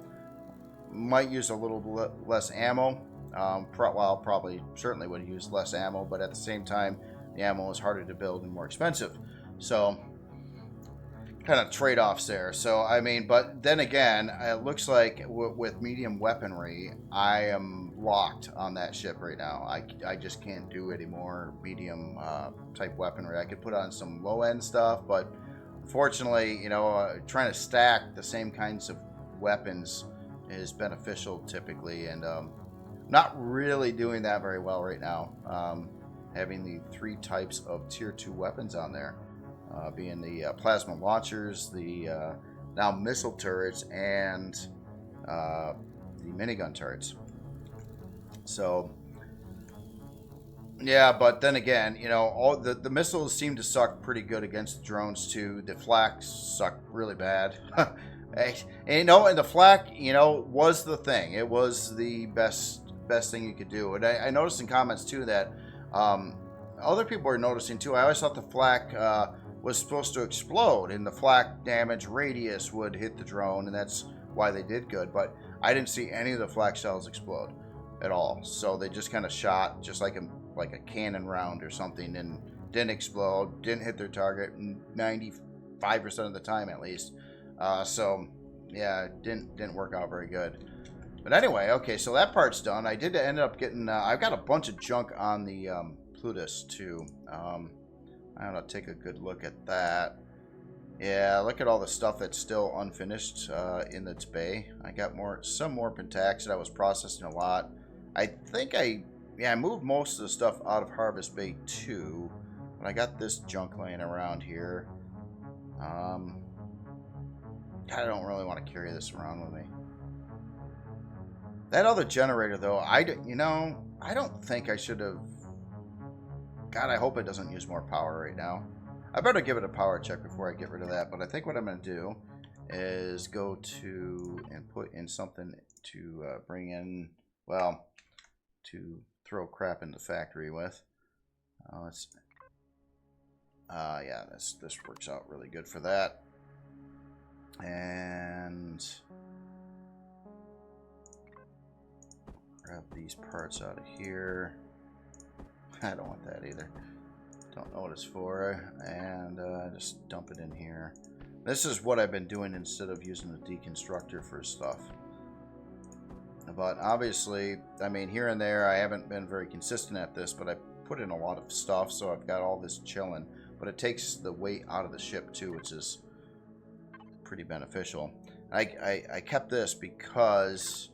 Might use a little less ammo. Well, probably certainly would use less ammo, but at the same time, the ammo is harder to build and more expensive. So, kind of trade-offs there. So, I mean, but then again, it looks like with medium weaponry, I am locked on that ship right now. I just can't do any more medium type weaponry. I could put on some low-end stuff, but unfortunately, you know, trying to stack the same kinds of weapons is beneficial typically, and not really doing that very well right now. Having the 3 types of tier 2 weapons on there, being the plasma launchers, the now missile turrets, and the minigun turrets. So yeah, but then again, you know, all the missiles seem to suck pretty good against the drones too. The flak suck really bad. And, you know, and the flak, you know, was the thing. It was the best thing you could do. And I noticed in comments too that other people were noticing too. I always thought the flak was supposed to explode, and the flak damage radius would hit the drone, and that's why they did good. But I didn't see any of the flak shells explode at all. So they just kind of shot just like a cannon round or something, and didn't explode, didn't hit their target 95% of the time at least. So yeah, it didn't work out very good. But anyway, okay, so that part's done. I did end up getting I've got a bunch of junk on the Plutus too. I'm gonna take a good look at that. Yeah, look at all the stuff that's still unfinished in its bay. I got some more Pentaxid. I was processing a lot. I think I moved most of the stuff out of Harvest Bay too. But I got this junk laying around here. I don't really want to carry this around with me. That other generator, though, I don't think I should have... God, I hope it doesn't use more power right now. I better give it a power check before I get rid of that. But I think what I'm going to do is go to and put in something to bring in, well, to throw crap in the factory with. Yeah, this works out really good for that. And grab these parts out of here. I don't want that either. Don't know what it's for. And just dump it in here. This is what I've been doing instead of using the deconstructor for stuff. But obviously, I mean, here and there, I haven't been very consistent at this, but I put in a lot of stuff, so I've got all this chilling. But it takes the weight out of the ship too, which is pretty beneficial. I kept this because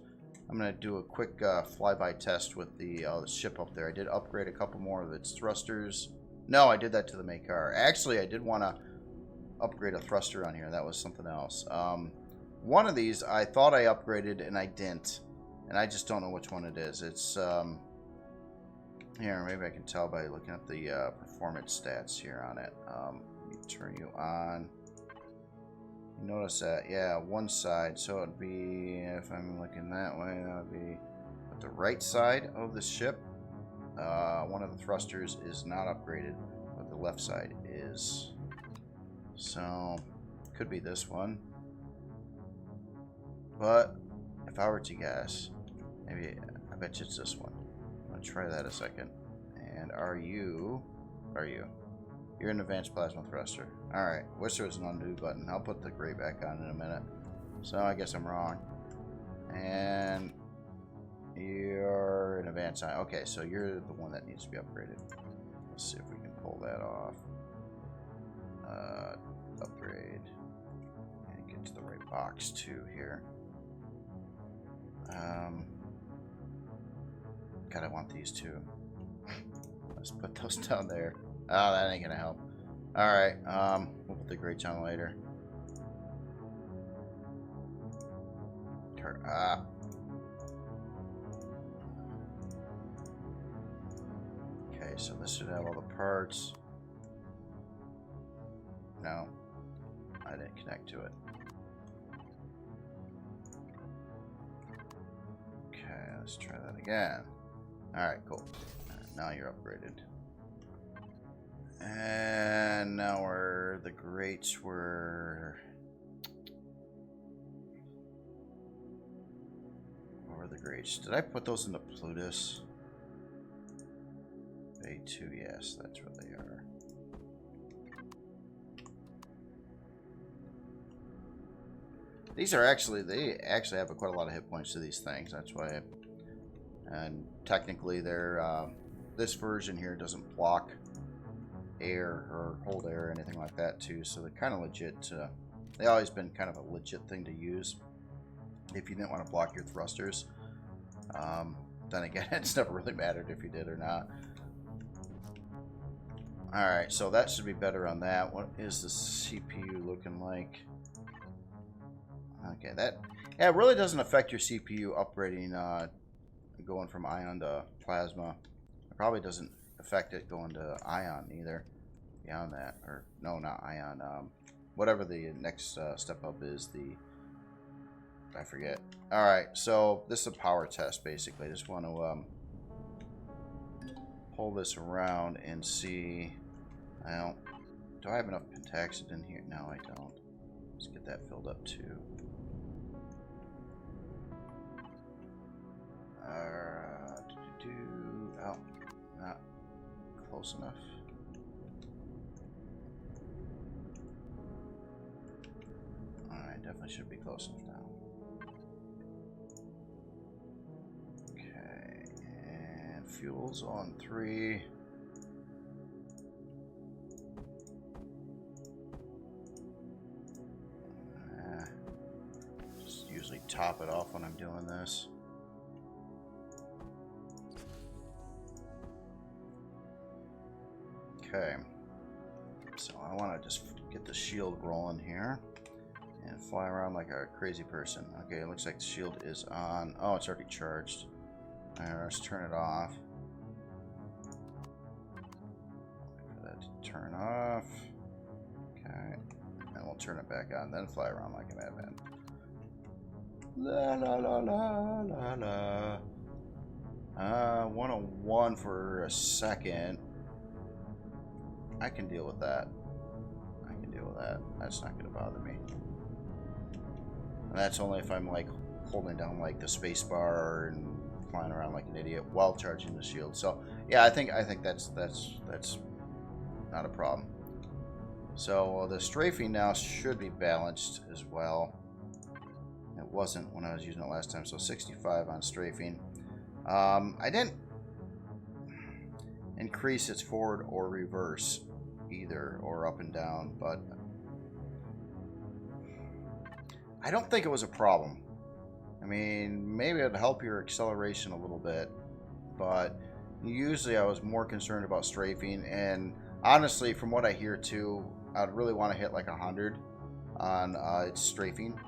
I'm going to do a quick flyby test with the ship up there. I did upgrade a couple more of its thrusters. No, I did that to the main car. Actually, I did want to upgrade a thruster on here. That was something else. One of these I thought I upgraded and I didn't. And I just don't know which one it is. It's, here, maybe I can tell by looking at the performance stats here on it. Let me turn you on. You notice that, yeah, one side. So it'd be, if I'm looking that way, that would be at the right side of the ship. One of the thrusters is not upgraded, but the left side is. So, could be this one. But, if I were to guess, maybe, I bet you it's this one. I'm going to try that a second. And are you? You're an advanced plasma thruster. Alright, wish there was an undo button. I'll put the gray back on in a minute. So I guess I'm wrong. And you're an advanced ion. Okay, so you're the one that needs to be upgraded. Let's see if we can pull that off. Upgrade. And get to the right box too here. God, I want these two. Let's put those down there. Oh, that ain't gonna help. Alright, we'll put the grates on later. Okay, so this should have all the parts. No, I didn't connect to it. Okay, let's try that again. Alright, cool. Now you're upgraded. And now the grates were... What were the grates? Did I put those into Plutus? A2, yes, that's what they are. These are actually, they actually have quite a lot of hit points to these things. That's why, and technically they're, this version here doesn't block air or hold air or anything like that too. So they're kind of legit. They've always been kind of a legit thing to use if you didn't want to block your thrusters. Then again, it's never really mattered if you did or not. Alright, so that should be better on that. What is the CPU looking like? Okay, that, yeah, it really doesn't affect your CPU upgrading, going from ion to plasma. It probably doesn't affect it going to ion either. Beyond that, or no, not ion. Whatever the next step up is, I forget. All right, so this is a power test basically. I just want to pull this around and see. Well, do I have enough pentaxid in here? No, I don't. Let's get that filled up too. Oh, not close enough. Alright, definitely should be close enough now. Okay, and fuel's on 3. Just usually top it off when I'm doing this. Okay, so I want to just get the shield rolling here and fly around like a crazy person. Okay, it looks like the shield is on. Oh, it's already charged. Alright, let's turn it off. Wait for that to turn off. Okay, and we'll turn it back on, then fly around like a madman. La la la la la la. 101 for a second. I can deal with that. I can deal with that. That's not going to bother me. And that's only if I'm like holding down like the space bar and flying around like an idiot while charging the shield. So yeah, I think that's not a problem. So the strafing now should be balanced as well. It wasn't when I was using it last time. So 65 on strafing. I didn't increase its forward or reverse either, or up and down, but I don't think it was a problem. I mean, maybe it'd help your acceleration a little bit, but usually I was more concerned about strafing, and honestly, from what I hear too, I'd really want to hit like 100 on its strafing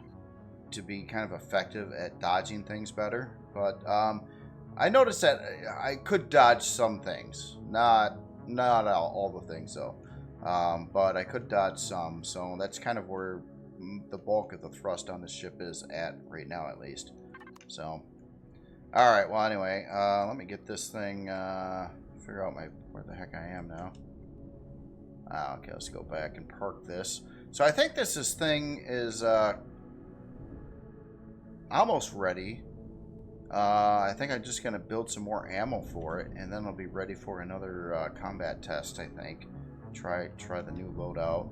to be kind of effective at dodging things better. But I noticed that I could dodge some things, not all the things though, but I could dodge some. So that's kind of where the bulk of the thrust on the ship is at right now, at least. So, all right. Well, anyway, let me get this thing. Figure out where the heck I am now. Okay, let's go back and park this. So I think thing is almost ready. I think I'm just gonna build some more ammo for it, and then I'll be ready for another combat test. I think. Try the new loadout.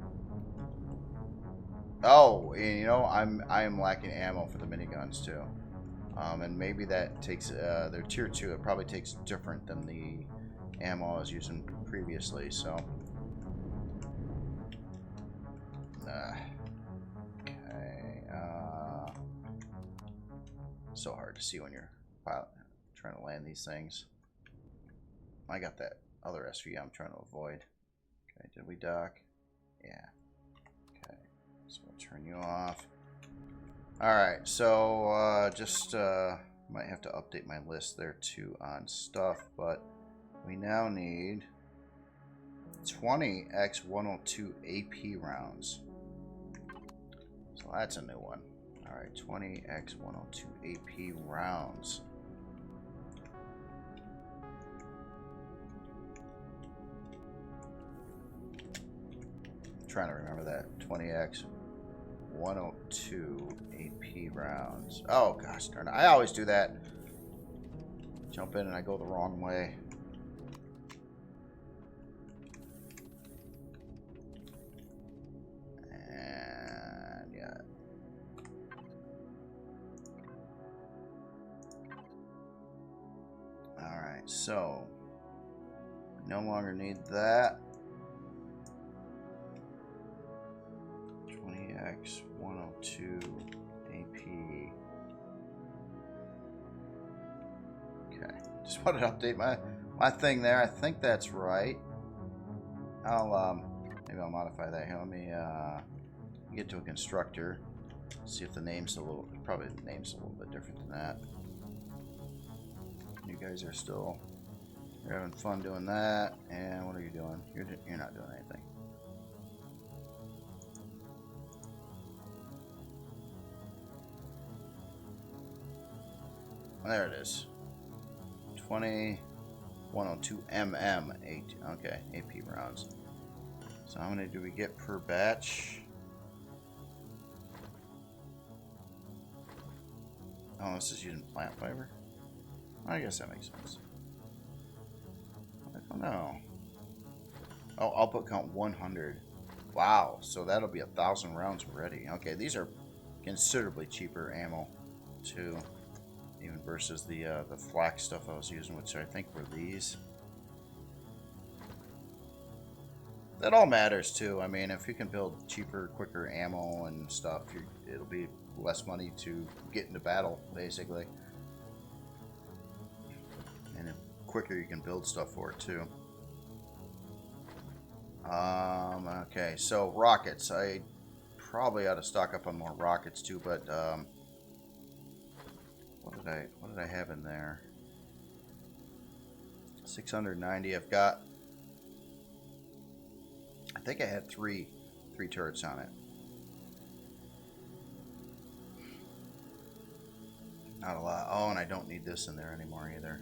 Oh, and you know, I am lacking ammo for the miniguns too. And maybe that takes their tier 2. It probably takes different than the ammo I was using previously. So, okay. So hard to see when you're trying to land these things. I got that other SV I'm trying to avoid. Okay, did we dock? Yeah. Okay, so we'll turn you off. Alright, so just might have to update my list there too on stuff, but we now need 20 X102 AP rounds. So that's a new one. Alright, 20 X102 AP rounds. I'm trying to remember that. 20X 102 AP rounds. Oh gosh darn it. I always do that. Jump in and I go the wrong way. And yeah. Alright, so no longer need that. 20X102 AP. Okay, just wanted to update my thing there. I think that's right. I'll maybe I'll modify that here. Let me get to a constructor. See if the name's probably the name's a little bit different than that. You guys are still having fun doing that. And what are you doing? You're not doing anything. There it is. 2102 MM 8. Okay, AP rounds. So how many do we get per batch? Oh, this is using plant fiber? I guess that makes sense. I don't know. Oh, output count 100. Wow, so that'll be 1,000 rounds already. Okay, these are considerably cheaper ammo too, even versus the flak stuff I was using, which I think were these. That all matters too. I mean, if you can build cheaper, quicker ammo and stuff, it'll be less money to get into battle, basically. And the quicker you can build stuff for it too. Okay, so rockets. I probably ought to stock up on more rockets too, but what did I have in there? 690. I've got. I think I had three turrets on it. Not a lot. Oh, and I don't need this in there anymore either.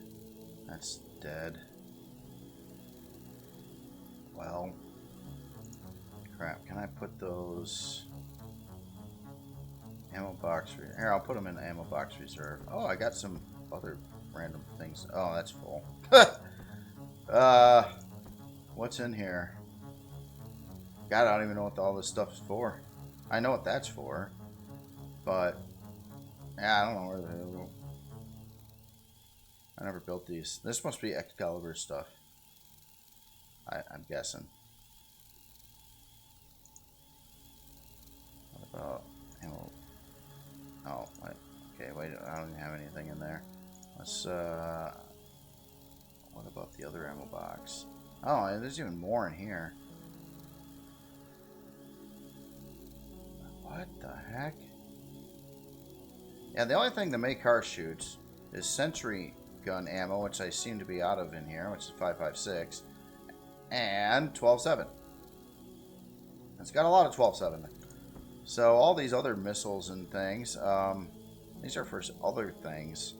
That's dead. Well, crap. Can I put those ammo box? Here, I'll put them in the ammo box reserve. Oh, I got some other random things. Oh, that's full. What's in here? God, I don't even know what all this stuff is for. I know what that's for, but yeah, I don't know where the hell. I never built these. This must be Excalibur stuff. I'm guessing. What about ammo? Oh, wait. Okay, wait. I don't even have anything in there. Let's. What about the other ammo box? Oh, there's even more in here. What the heck? Yeah, the only thing the Makar shoots is sentry gun ammo, which I seem to be out of in here, which is 5.56, and 12.7. It's got a lot of 12.7. So all these other missiles and things, these are for other things.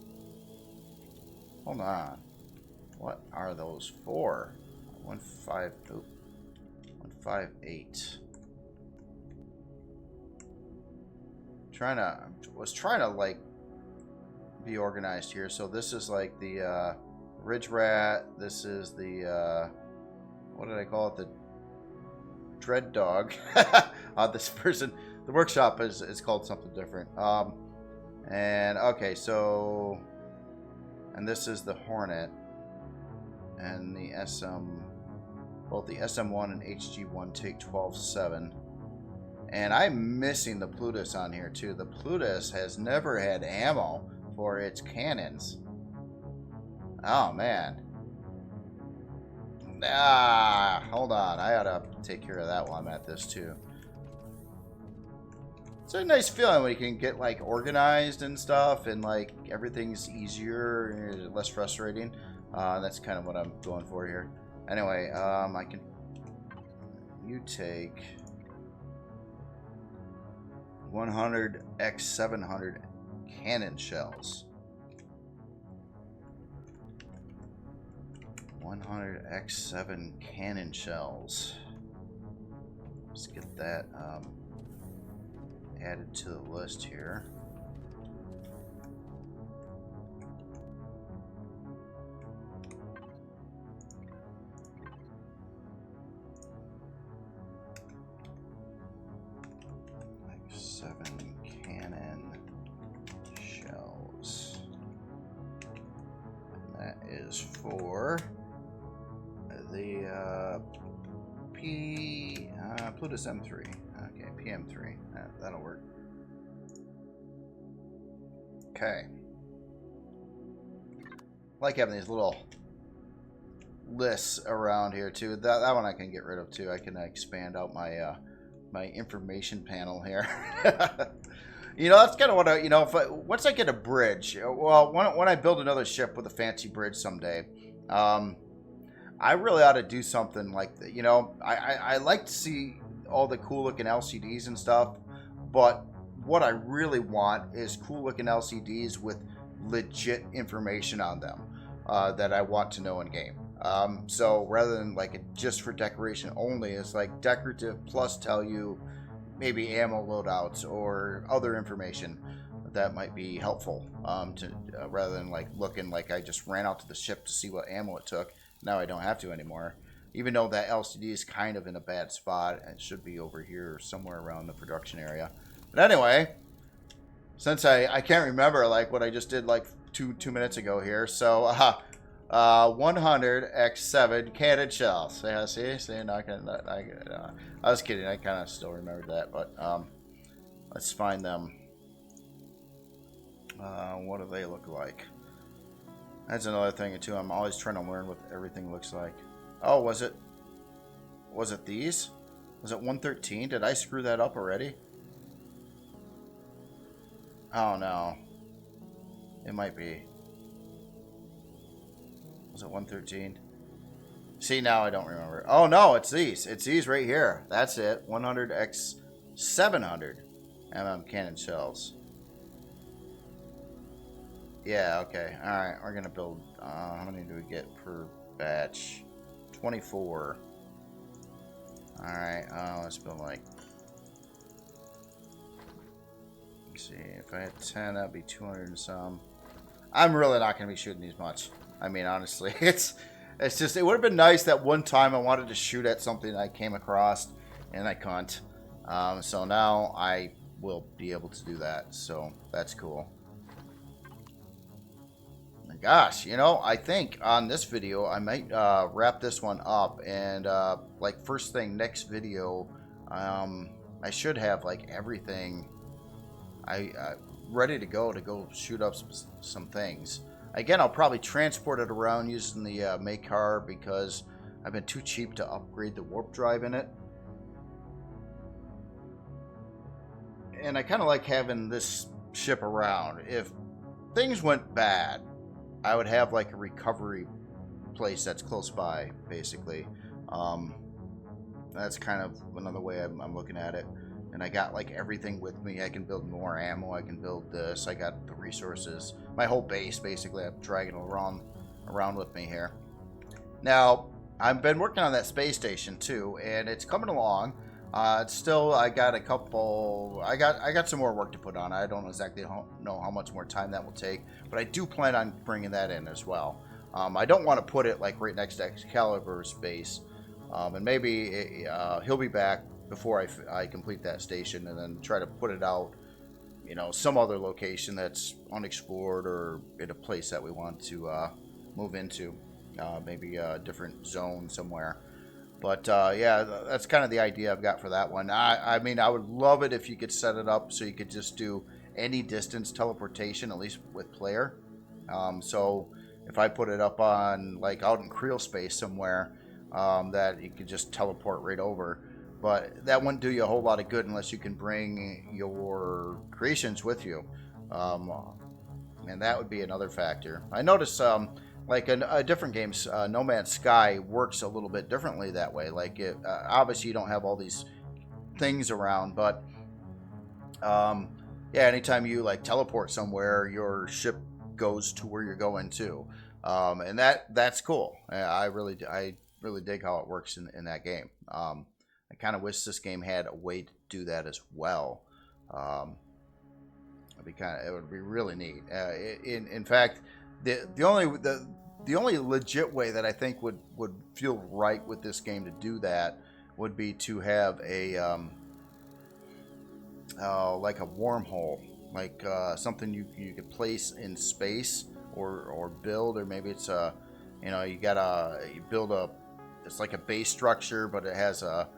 Hold on. What are those for? 158. Was trying to like be organized here. So this is like the Ridge Rat. This is the what did I call it? The Dread Dog. This person, the workshop is called something different. And okay, so, and this is the Hornet, and the both the SM1 and HG1 take 12-7. And I'm missing the Plutus on here too. The Plutus has never had ammo for its cannons. Oh man. Hold on. I ought to take care of that while I'm at this too. It's a nice feeling when you can get like organized and stuff, and like everything's easier, less frustrating. That's kind of what I'm going for here. Anyway, you take 100 x 700 cannon shells. 100 x 7 cannon shells. Let's get that added to the list here. Like 7 cannon shells. And that is for the Plutus M3. Okay, PM3. That'll work. Okay. Like having these little lists around here too. That one I can get rid of too. I can expand out my my information panel here. You know, that's kind of what I, you know, once I get a bridge, well, when I build another ship with a fancy bridge someday, I really ought to do something like that. You know, I like to see all the cool looking LCDs and stuff, but what I really want is cool looking LCDs with legit information on them that I want to know in game. So rather than like it just for decoration only, it's like decorative plus tell you maybe ammo loadouts or other information that might be helpful rather than like looking like I just ran out to the ship to see what ammo it took. Now I don't have to anymore. Even though that LCD is kind of in a bad spot, it should be over here somewhere around the production area. But anyway, since I can't remember like what I just did like two minutes ago here, so 100 x 7 cannon shells. Yeah, see, I was kidding. I kind of still remembered that, but let's find them. What do they look like? That's another thing too. I'm always trying to learn what everything looks like. Oh, was it these? Was it 113? Did I screw that up already? Oh no. It might be. Was it 113? See, now I don't remember. Oh no, it's these. It's these right here. That's it. 100 x 700 cannon shells. Yeah, okay. Alright, we're gonna build how many do we get per batch? 24. Alright, let's build like, let's see, if I had 10 that'd be 200 and some. I'm really not gonna be shooting these much. I mean, honestly, it's just, it would have been nice that one time I wanted to shoot at something I came across and I couldn't. So now I will be able to do that, so that's cool. Gosh, you know, I think on this video I might wrap this one up, and like first thing next video, I should have like everything ready to go shoot up some things. Again, I'll probably transport it around using the make car because I've been too cheap to upgrade the warp drive in it, and I kind of like having this ship around. If things went bad, I would have like a recovery place that's close by, basically. That's kind of another way I'm looking at it. And I got like everything with me. I can build more ammo. I can build this. I got the resources. My whole base, basically, I'm dragging around with me here. Now, I've been working on that space station too, and it's coming along. It's still, I got a couple. I got some more work to put on. I don't exactly know how much more time that will take, but I do plan on bringing that in as well. I don't want to put it like right next to Excalibur's base, and maybe he'll be back before I complete that station, and then try to put it out, you know, some other location that's unexplored or in a place that we want to move into, maybe a different zone somewhere. But yeah, that's kind of the idea I've got for that one. I mean, I would love it if you could set it up so you could just do any distance teleportation, at least with player. So if I put it up on like out in Creel space somewhere, that you could just teleport right over. But that wouldn't do you a whole lot of good unless you can bring your creations with you. And that would be another factor. I noticed like in different games, No Man's Sky works a little bit differently that way. Like, obviously you don't have all these things around, but yeah, anytime you like teleport somewhere, your ship goes to where you're going to, and that's cool. I really dig how it works in that game. I kind of wish this game had a way to do that as well. It would be really neat. In fact, the only legit way that I think would feel right with this game to do that would be to have a like a wormhole, like something you could place in space or build, or maybe it's you build it's like a base structure, but it has a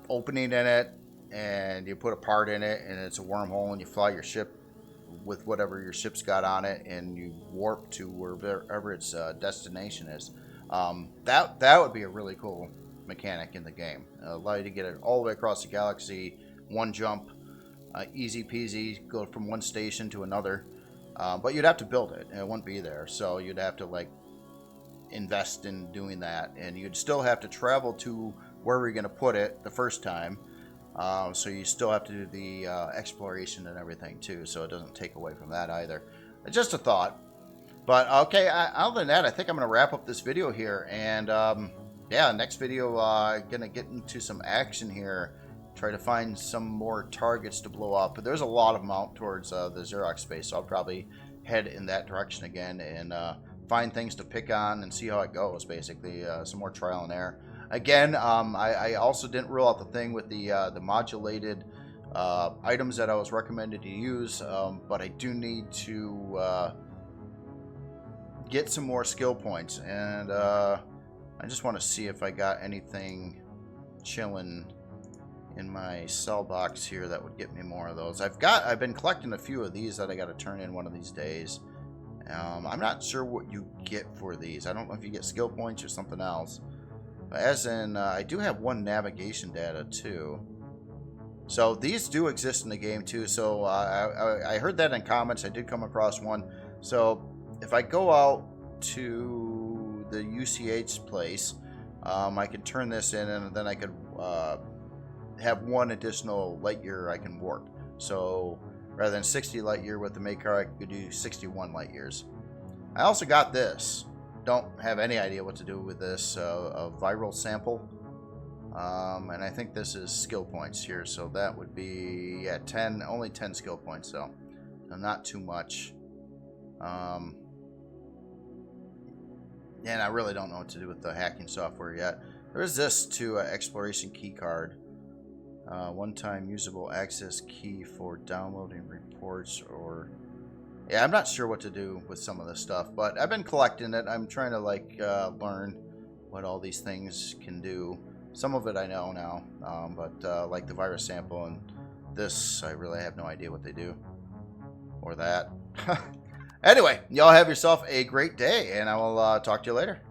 opening in it, and you put a part in it, and it's a wormhole, and you fly your ship with whatever your ship's got on it, and you warp to wherever its destination is. That would be a really cool mechanic in the game. Allow you to get it all the way across the galaxy, one jump, easy peasy, go from one station to another. But you'd have to build it, and it wouldn't be there, so you'd have to like invest in doing that, and you'd still have to travel to where we're going to put it the first time. So you still have to do the exploration and everything too, so it doesn't take away from that either. Just a thought. But okay, other than that, I think I'm going to wrap up this video here, and yeah, next video going to get into some action here, try to find some more targets to blow up. But there's a lot of them out towards the Xerox space, so I'll probably head in that direction again and find things to pick on and see how it goes, basically. Some more trial and error. Again, I also didn't rule out the thing with the modulated items that I was recommended to use, but I do need to get some more skill points, and I just want to see if I got anything chilling in my cell box here that would get me more of those. I've been collecting a few of these that I got to turn in one of these days. I'm not sure what you get for these. I don't know if you get skill points or something else. As in, I do have one navigation data too. So these do exist in the game too. So I heard that in comments. I did come across one. So if I go out to the UCH place, I could turn this in, and then I could have one additional light year I can warp. So rather than 60 light year with the Maker, I could do 61 light years. I also got this. Don't have any idea what to do with this, a viral sample, and I think this is skill points here, so that would be only 10 skill points, so not too much. And I really don't know what to do with the hacking software yet. There is this too, exploration key card, one-time usable access key for downloading reports or. Yeah, I'm not sure what to do with some of this stuff, but I've been collecting it. I'm trying to like learn what all these things can do. Some of it I know now, but like the virus sample and this, I really have no idea what they do. Or that. Anyway, y'all have yourself a great day, and I will talk to you later.